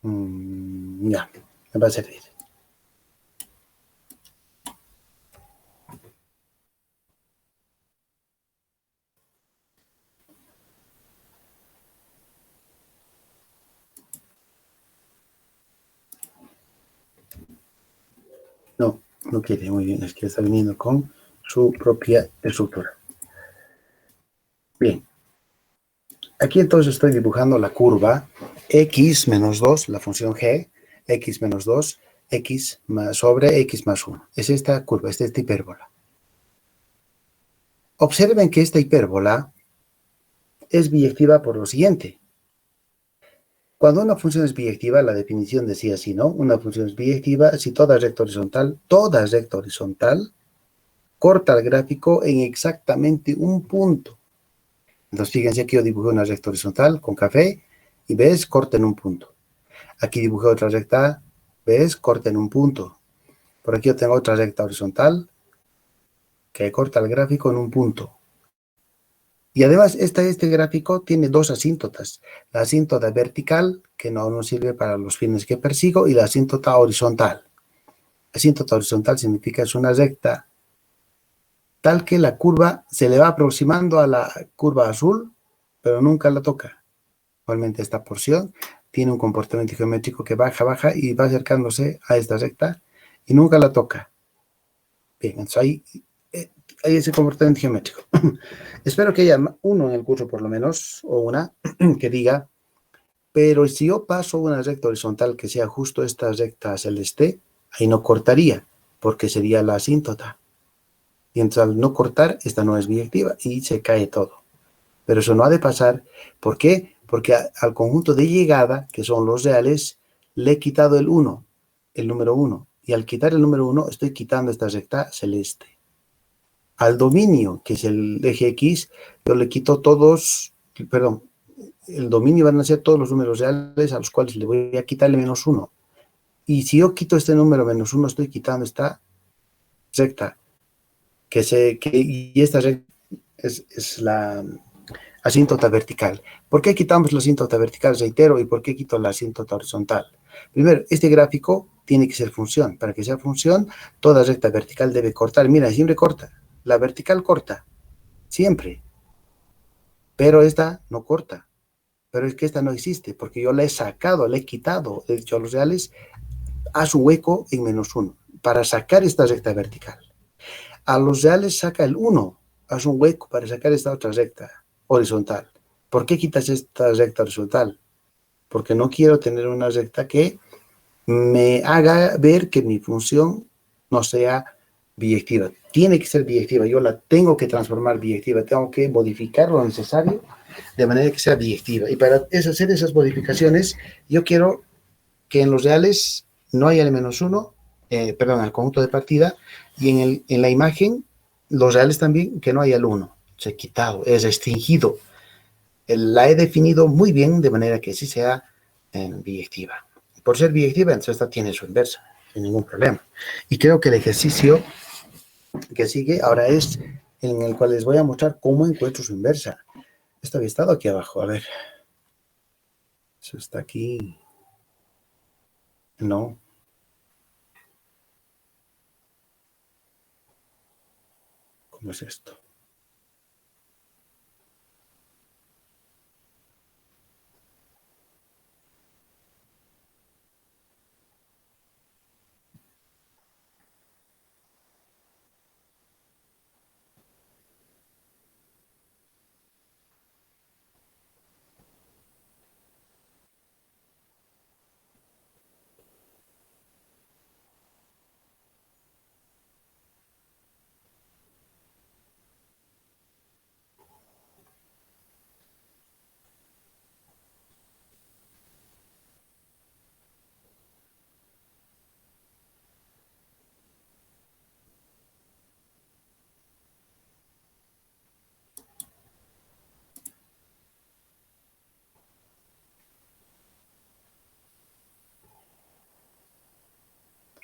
Speaker 1: Ya, me va a servir. No, no quiere, muy bien, es que está viniendo con su propia estructura. Bien, aquí entonces estoy dibujando la curva x menos 2, la función g, x menos 2, x más sobre x más 1. Es esta curva, es esta hipérbola. Observen que esta hipérbola es biyectiva por lo siguiente. Cuando una función es biyectiva, la definición decía así, ¿no? Una función es biyectiva si toda recta horizontal, corta el gráfico en exactamente un punto. Entonces, fíjense aquí yo dibujé una recta horizontal con café y ves, corta en un punto. Aquí dibujé otra recta, ves, corta en un punto. Por aquí yo tengo otra recta horizontal que corta el gráfico en un punto. Y además, este gráfico tiene dos asíntotas. La asíntota vertical, que no nos sirve para los fines que persigo, y la asíntota horizontal. La asíntota horizontal significa es una recta tal que la curva se le va aproximando a la curva azul, pero nunca la toca. Igualmente esta porción tiene un comportamiento geométrico que baja y va acercándose a esta recta y nunca la toca. Bien, entonces hay ese comportamiento geométrico. Espero que haya uno en el curso por lo menos, o una, que diga, pero si yo paso una recta horizontal que sea justo esta recta celeste, ahí no cortaría, porque sería la asíntota. Y entonces al no cortar, esta no es biyectiva y se cae todo. Pero eso no ha de pasar. ¿Por qué? Porque al conjunto de llegada, que son los reales, le he quitado el 1, el número 1. Y al quitar el número 1, estoy quitando esta recta celeste. Al dominio, que es el eje X, yo le quito todos, perdón, el dominio van a ser todos los números reales a los cuales le voy a quitarle menos 1. Y si yo quito este número menos 1, estoy quitando esta recta. Y esta recta es la asíntota vertical. ¿Por qué quitamos la asíntota vertical? Reitero, ¿y por qué quito la asíntota horizontal? Primero, este gráfico tiene que ser función. Para que sea función, toda recta vertical debe cortar. Mira, siempre corta. La vertical corta, siempre. Pero esta no corta. Pero es que esta no existe, porque yo la he sacado, la he quitado, he dicho a los reales, a su hueco en menos 1, para sacar esta recta vertical. A los reales saca el 1, haz un hueco para sacar esta otra recta horizontal. ¿Por qué quitas esta recta horizontal? Porque no quiero tener una recta que me haga ver que mi función no sea biyectiva. Tiene que ser biyectiva, yo la tengo que transformar biyectiva, tengo que modificar lo necesario de manera que sea biyectiva. Y para hacer esas modificaciones, yo quiero que en los reales no haya el menos 1, perdón, el conjunto de partida, y en la imagen, los reales también, que no haya el 1. Se ha quitado, es restringido. La he definido muy bien de manera que sí sea biyectiva. Por ser biyectiva, entonces esta tiene su inversa, sin ningún problema. Y creo que el ejercicio que sigue ahora es en el cual les voy a mostrar cómo encuentro su inversa. Esto había estado aquí abajo, a ver. Eso está aquí. No. ¿Cómo es esto?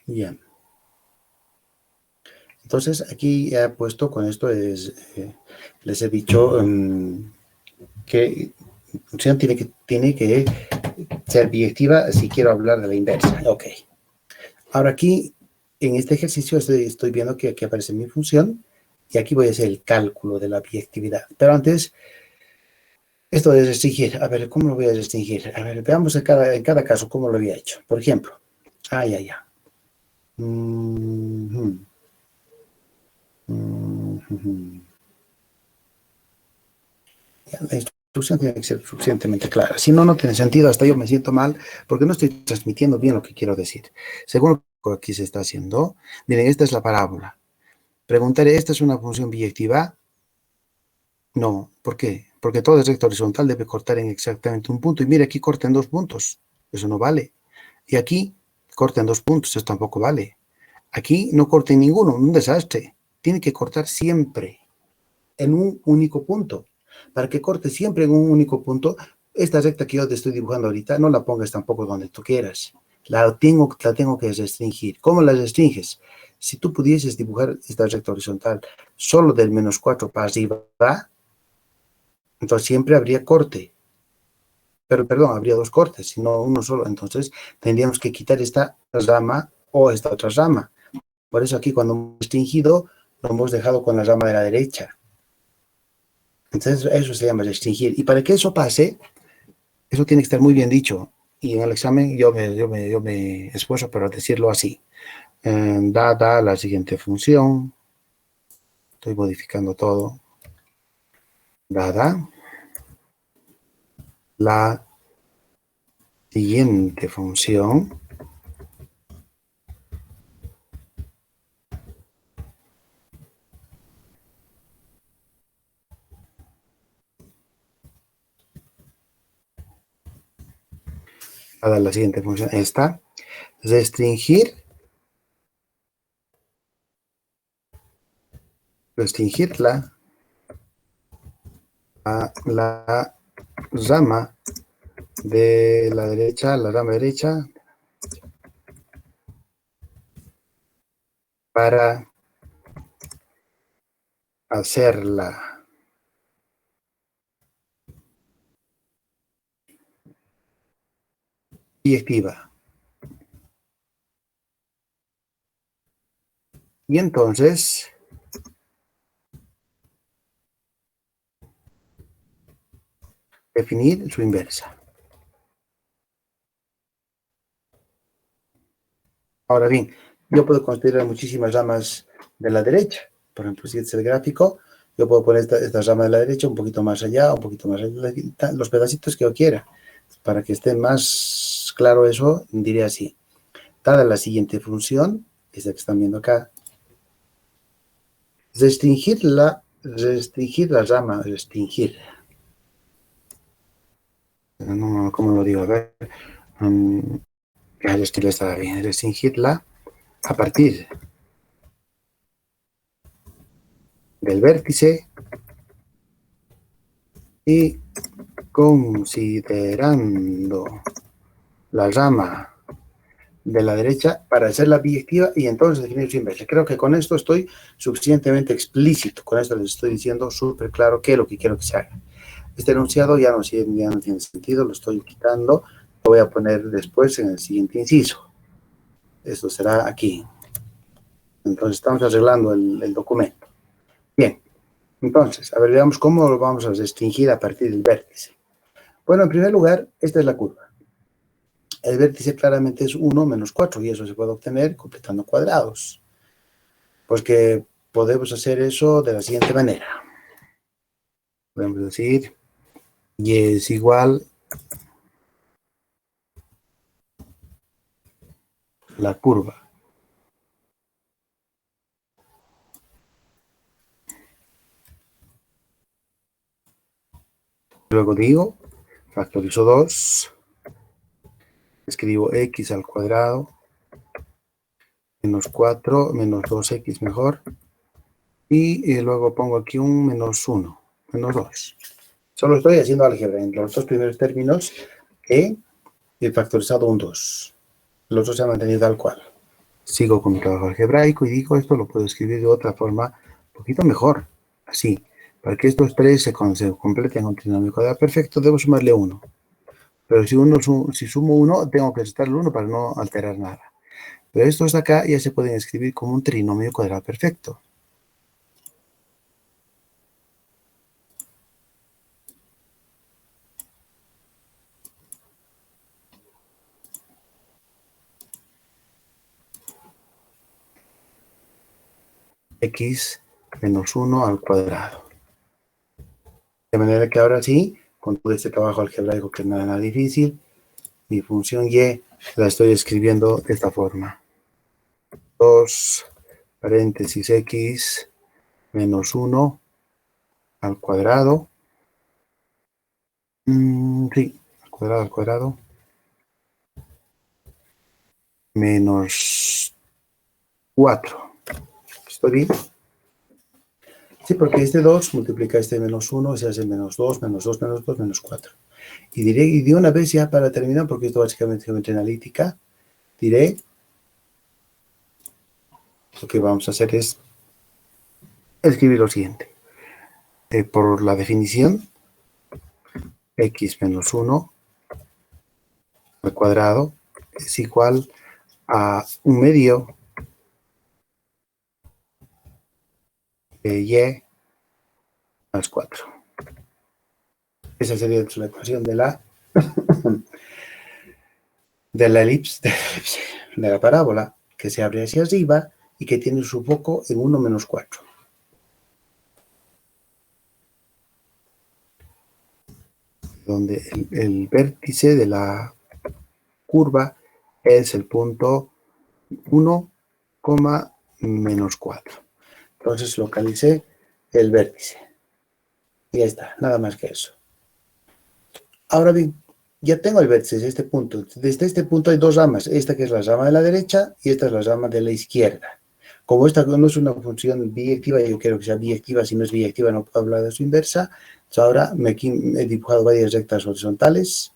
Speaker 1: Bien. Entonces, aquí he puesto, con esto les he dicho que función tiene que ser biyectiva si quiero hablar de la inversa. Ok. Ahora aquí, en este ejercicio, estoy viendo que aquí aparece mi función y aquí voy a hacer el cálculo de la biyectividad. Pero antes, esto de restringir. A ver, ¿cómo lo voy a restringir? A ver, veamos en cada caso cómo lo había hecho. Por ejemplo, ya. La instrucción tiene que ser suficientemente clara. Si no, no tiene sentido. Hasta yo me siento mal porque no estoy transmitiendo bien lo que quiero decir. Según lo que aquí se está haciendo, miren, esta es la parábola. Preguntaré, ¿esta es una función biyectiva? No. ¿Por qué? Porque todo es recto horizontal debe cortar en exactamente un punto. Y mire, aquí corta en 2 puntos. Eso no vale. Y aquí corta en 2 puntos. Eso tampoco vale. Aquí no corta en ninguno. Un desastre. Tiene que cortar siempre en un único punto. Para que corte siempre en un único punto, esta recta que yo te estoy dibujando ahorita, no la pongas tampoco donde tú quieras. La tengo que restringir. ¿Cómo la restringes? Si tú pudieses dibujar esta recta horizontal solo del -4 para arriba, entonces siempre habría corte. Pero, perdón, habría 2 cortes, sino uno solo. Entonces, tendríamos que quitar esta rama o esta otra rama. Por eso aquí cuando hemos restringido, lo hemos dejado con la rama de la derecha. Entonces, eso se llama restringir. Y para que eso pase, eso tiene que estar muy bien dicho. Y en el examen yo me esfuerzo para decirlo así. Dada la siguiente función, estoy modificando todo. Dada la siguiente función, esta, restringirla a la rama de la derecha, para hacerla biyectiva. Y entonces, definir su inversa. Ahora bien, yo puedo considerar muchísimas ramas de la derecha. Por ejemplo, si este es el gráfico, yo puedo poner esta rama de la derecha un poquito más allá, un poquito más allá, los pedacitos que yo quiera. Para que esté más claro eso, diré así. Dada la siguiente función, esta que están viendo acá, restringir la rama, no, ¿cómo lo digo? A ver, el estilo está bien, restringirla a partir del vértice y considerando la rama de la derecha para hacerla biyectiva y entonces definir su inversa. Creo que con esto estoy suficientemente explícito, con esto les estoy diciendo súper claro qué es lo que quiero que se haga. Este enunciado ya no tiene sentido, lo estoy quitando, lo voy a poner después en el siguiente inciso. Esto será aquí. Entonces estamos arreglando el documento. Bien, entonces, a ver, veamos cómo lo vamos a restringir a partir del vértice. Bueno, en primer lugar, esta es la curva. El vértice claramente es 1 menos 4 y eso se puede obtener completando cuadrados. Pues que podemos hacer eso de la siguiente manera. Podemos decir y es igual la curva. Luego digo, factorizo 2, escribo x al cuadrado, menos 4, menos 2x mejor, y luego pongo aquí un menos 1, menos 2. Solo estoy haciendo álgebra en los dos primeros términos he factorizado un 2. El otro se ha mantenido tal cual. Sigo con mi trabajo algebraico y digo, esto lo puedo escribir de otra forma, un poquito mejor, así. Para que estos tres se completen en un trinomio cuadrado perfecto, debo sumarle 1. Pero si sumo 1, tengo que restarle 1 para no alterar nada. Pero estos de acá ya se pueden escribir como un trinomio cuadrado perfecto. X menos 1 al cuadrado. De manera que ahora sí, con todo este trabajo algebraico que no es nada difícil, mi función y la estoy escribiendo de esta forma. 2 paréntesis x menos 1 al cuadrado. Sí, al cuadrado. Menos 4. ¿Estoy bien? Sí, porque este 2 multiplica este menos 1, se hace menos 2, menos 2, menos 2, menos 4. Y diré, y de una vez ya para terminar, porque esto básicamente es geometría analítica, diré, lo que vamos a hacer es escribir lo siguiente. Por la definición, x menos 1 al cuadrado es igual a 1 medio de y más 4. Esa sería la ecuación de la elipse, de la parábola, que se abre hacia arriba y que tiene su foco en 1 menos 4. Donde el vértice de la curva es el punto 1, menos 4. Entonces localicé el vértice. Y ya está, nada más que eso. Ahora bien, ya tengo el vértice de este punto. Desde este punto hay dos ramas. Esta que es la rama de la derecha y esta es la rama de la izquierda. Como esta no es una función biyectiva, yo quiero que sea biyectiva. Si no es biyectiva, no puedo hablar de su inversa. Entonces ahora aquí he dibujado varias rectas horizontales.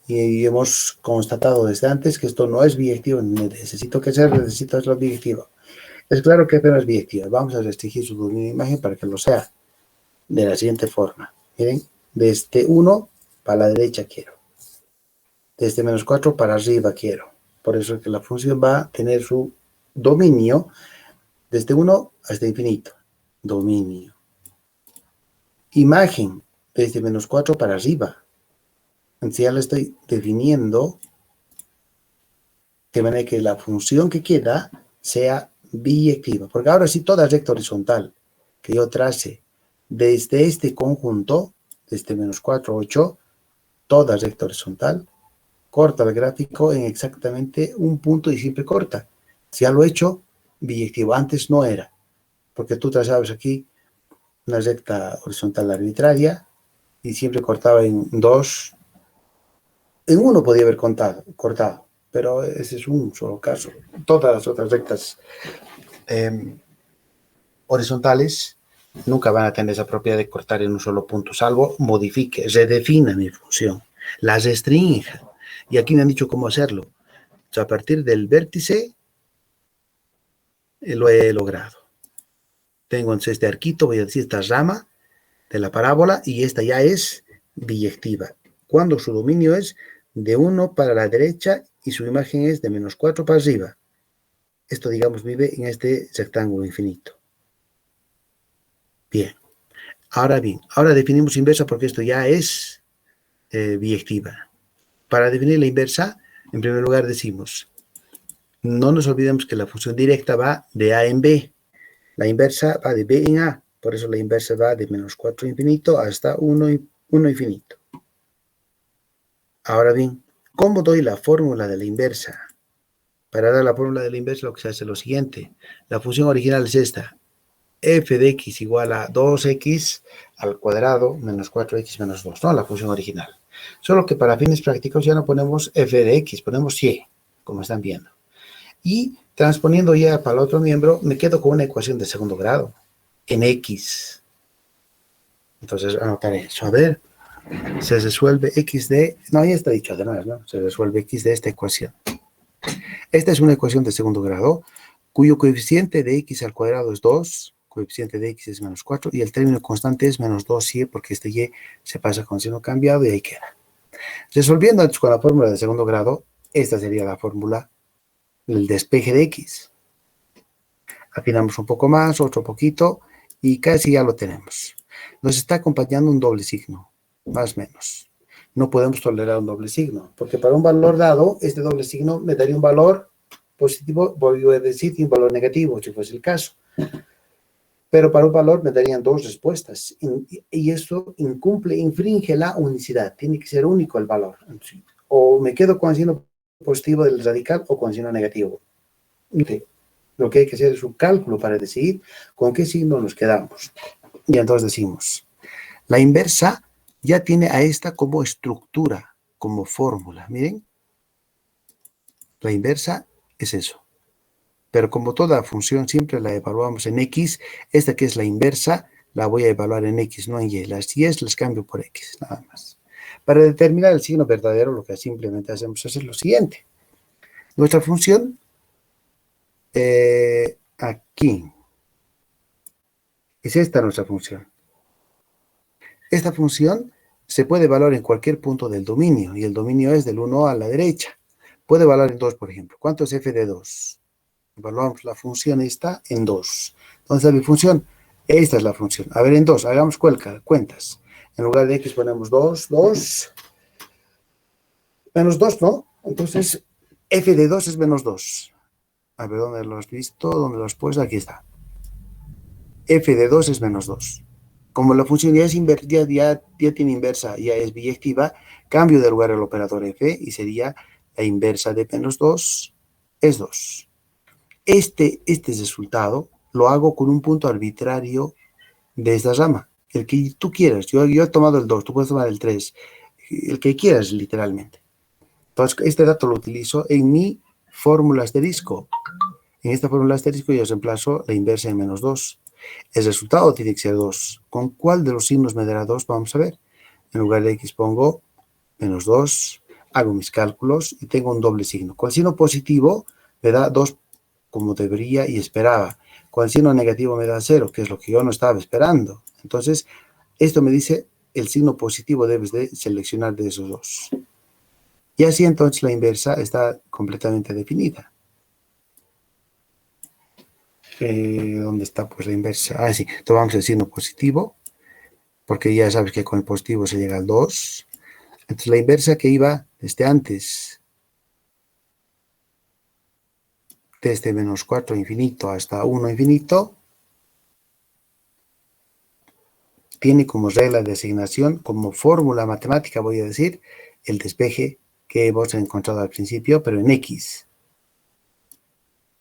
Speaker 1: Y hemos constatado desde antes que esto no es biyectivo. Necesito hacerlo biyectivo. Es claro que apenas es biyectiva. Vamos a restringir su dominio de imagen para que lo sea de la siguiente forma. Miren, desde 1 para la derecha quiero. Desde menos 4 para arriba quiero. Por eso es que la función va a tener su dominio desde 1 hasta infinito. Dominio. Imagen desde menos 4 para arriba. Entonces ya la estoy definiendo de manera que la función que queda sea biyectiva. Porque ahora sí toda recta horizontal que yo trace desde este conjunto, desde menos 4, 8, toda recta horizontal, corta el gráfico en exactamente un punto y siempre corta. Si ya lo he hecho, biyectivo. Antes no era, porque tú trazabas aquí una recta horizontal arbitraria y siempre cortaba en 2. En uno podía haber cortado, pero ese es un solo caso. Todas las otras rectas horizontales nunca van a tener esa propiedad de cortar en un solo punto, salvo modifique, redefina mi función, la restrinja. Y aquí me han dicho cómo hacerlo. O sea, a partir del vértice lo he logrado. Tengo entonces este arquito, voy a decir esta rama de la parábola, y esta ya es biyectiva. Cuando su dominio es de 1 para la derecha y su imagen es de menos 4 para arriba. Esto, digamos, vive en este rectángulo infinito. Bien. Ahora definimos inversa porque esto ya es biyectiva. Para definir la inversa, en primer lugar decimos, no nos olvidemos que la función directa va de A en B. La inversa va de B en A. Por eso la inversa va de menos 4 infinito hasta 1 infinito. Ahora bien, ¿cómo doy la fórmula de la inversa? Para dar la fórmula de la inversa lo que se hace es lo siguiente. La función original es esta. F de x igual a 2x al cuadrado menos 4x menos 2, ¿no? La función original. Solo que para fines prácticos ya no ponemos f de x, ponemos y, como están viendo. Y transponiendo ya para el otro miembro, me quedo con una ecuación de segundo grado, en x. Entonces anotaré eso. A ver, se resuelve x de... No, ya está dicho además, ¿no? Se resuelve x de esta ecuación. Esta es una ecuación de segundo grado, cuyo coeficiente de x al cuadrado es 2, coeficiente de x es menos 4, y el término constante es menos 2y, porque este y se pasa con signo cambiado y ahí queda. Resolviendo antes con la fórmula de segundo grado, esta sería la fórmula del despeje de x. Afinamos un poco más, otro poquito, y casi ya lo tenemos. Nos está acompañando un doble signo, más o menos. No podemos tolerar un doble signo, porque para un valor dado, este doble signo me daría un valor positivo, voy a decir, y un valor negativo, si fuese el caso. Pero para un valor me darían dos respuestas, y esto infringe la unicidad, tiene que ser único el valor. O me quedo con el signo positivo del radical o con el signo negativo. Lo que hay que hacer es un cálculo para decidir con qué signo nos quedamos. Y entonces decimos, la inversa ya tiene a esta como estructura, como fórmula. Miren, la inversa es eso. Pero como toda función siempre la evaluamos en x, esta que es la inversa, la voy a evaluar en x, no en y. Las y las cambio por x, nada más. Para determinar el signo verdadero, lo que simplemente hacemos es lo siguiente. Nuestra función, aquí, es esta nuestra función. Esta función se puede evaluar en cualquier punto del dominio, y el dominio es del 1 a la derecha. Puede evaluar en 2, por ejemplo. ¿Cuánto es f de 2? Evaluamos la función esta en 2. Entonces, mi función, esta es la función. A ver, en 2, hagamos cuentas. En lugar de x ponemos 2, 2, menos 2, ¿no? Entonces, f de 2 es menos 2. A ver, ¿dónde lo has visto? ¿Dónde lo has puesto? Aquí está. F de 2 es menos 2. Como la función ya tiene inversa, ya es biyectiva, cambio de lugar el operador f y sería la inversa de menos 2 es 2. Este resultado lo hago con un punto arbitrario de esta rama, el que tú quieras. Yo he tomado el 2, tú puedes tomar el 3, el que quieras literalmente. Entonces, este dato lo utilizo en mi fórmula asterisco. En esta fórmula asterisco yo reemplazo la inversa en menos 2. El resultado tiene que ser 2. ¿Con cuál de los signos me dará 2? Vamos a ver. En lugar de x pongo menos 2, hago mis cálculos y tengo un doble signo. Con el signo positivo me da 2 como debería y esperaba. Con el signo negativo me da 0, que es lo que yo no estaba esperando. Entonces, esto me dice, el signo positivo debes de seleccionar de esos dos. Y así entonces la inversa está completamente definida. ¿Dónde está pues la inversa? Ah, sí, tomamos el signo positivo, porque ya sabes que con el positivo se llega al 2. Entonces la inversa que iba desde antes, desde menos 4 infinito hasta 1 infinito, tiene como regla de asignación, como fórmula matemática, voy a decir, el despeje que hemos encontrado al principio, pero en x.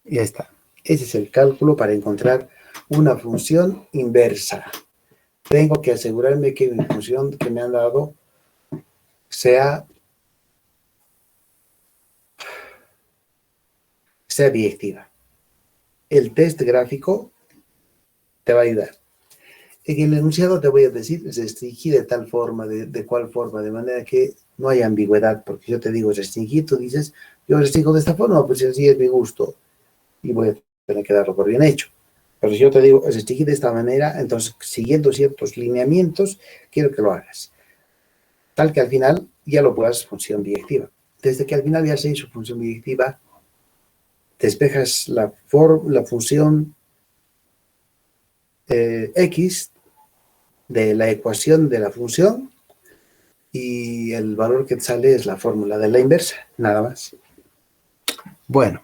Speaker 1: Ya está. Ese es el cálculo para encontrar una función inversa. Tengo que asegurarme que mi función que me han dado sea biyectiva. El test gráfico te va a ayudar. En el enunciado te voy a decir, restringir de tal forma, de cuál forma, de manera que no haya ambigüedad, porque yo te digo restringir, tú dices, yo restringo de esta forma, pues así es mi gusto, y voy a tener que darlo por bien hecho. Pero si yo te digo restringir de esta manera, entonces, siguiendo ciertos lineamientos, quiero que lo hagas. Tal que al final ya lo puedas función biyectiva. Desde que al final ya se hizo función biyectiva, despejas la función x de la ecuación de la función y el valor que te sale es la fórmula de la inversa, nada más. Bueno,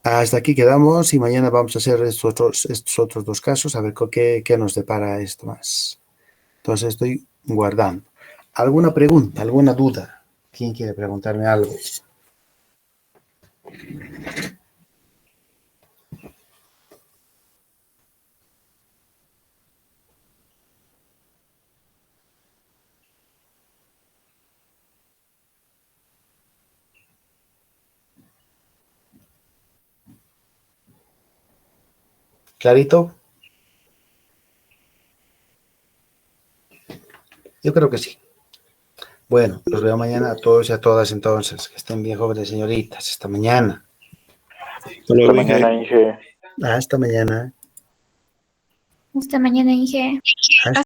Speaker 1: hasta aquí quedamos y mañana vamos a hacer estos otros dos casos, a ver qué nos depara esto más. Entonces estoy guardando. ¿Alguna pregunta, alguna duda? ¿Quién quiere preguntarme algo? ¿Clarito? Yo creo que sí. Bueno, los veo mañana a todos y a todas entonces. Que estén bien, jóvenes señoritas. Hasta mañana.
Speaker 3: Hasta luego, Inge.
Speaker 4: Mañana, Inge.
Speaker 1: Hasta mañana.
Speaker 5: Hasta mañana, Inge.
Speaker 1: Hasta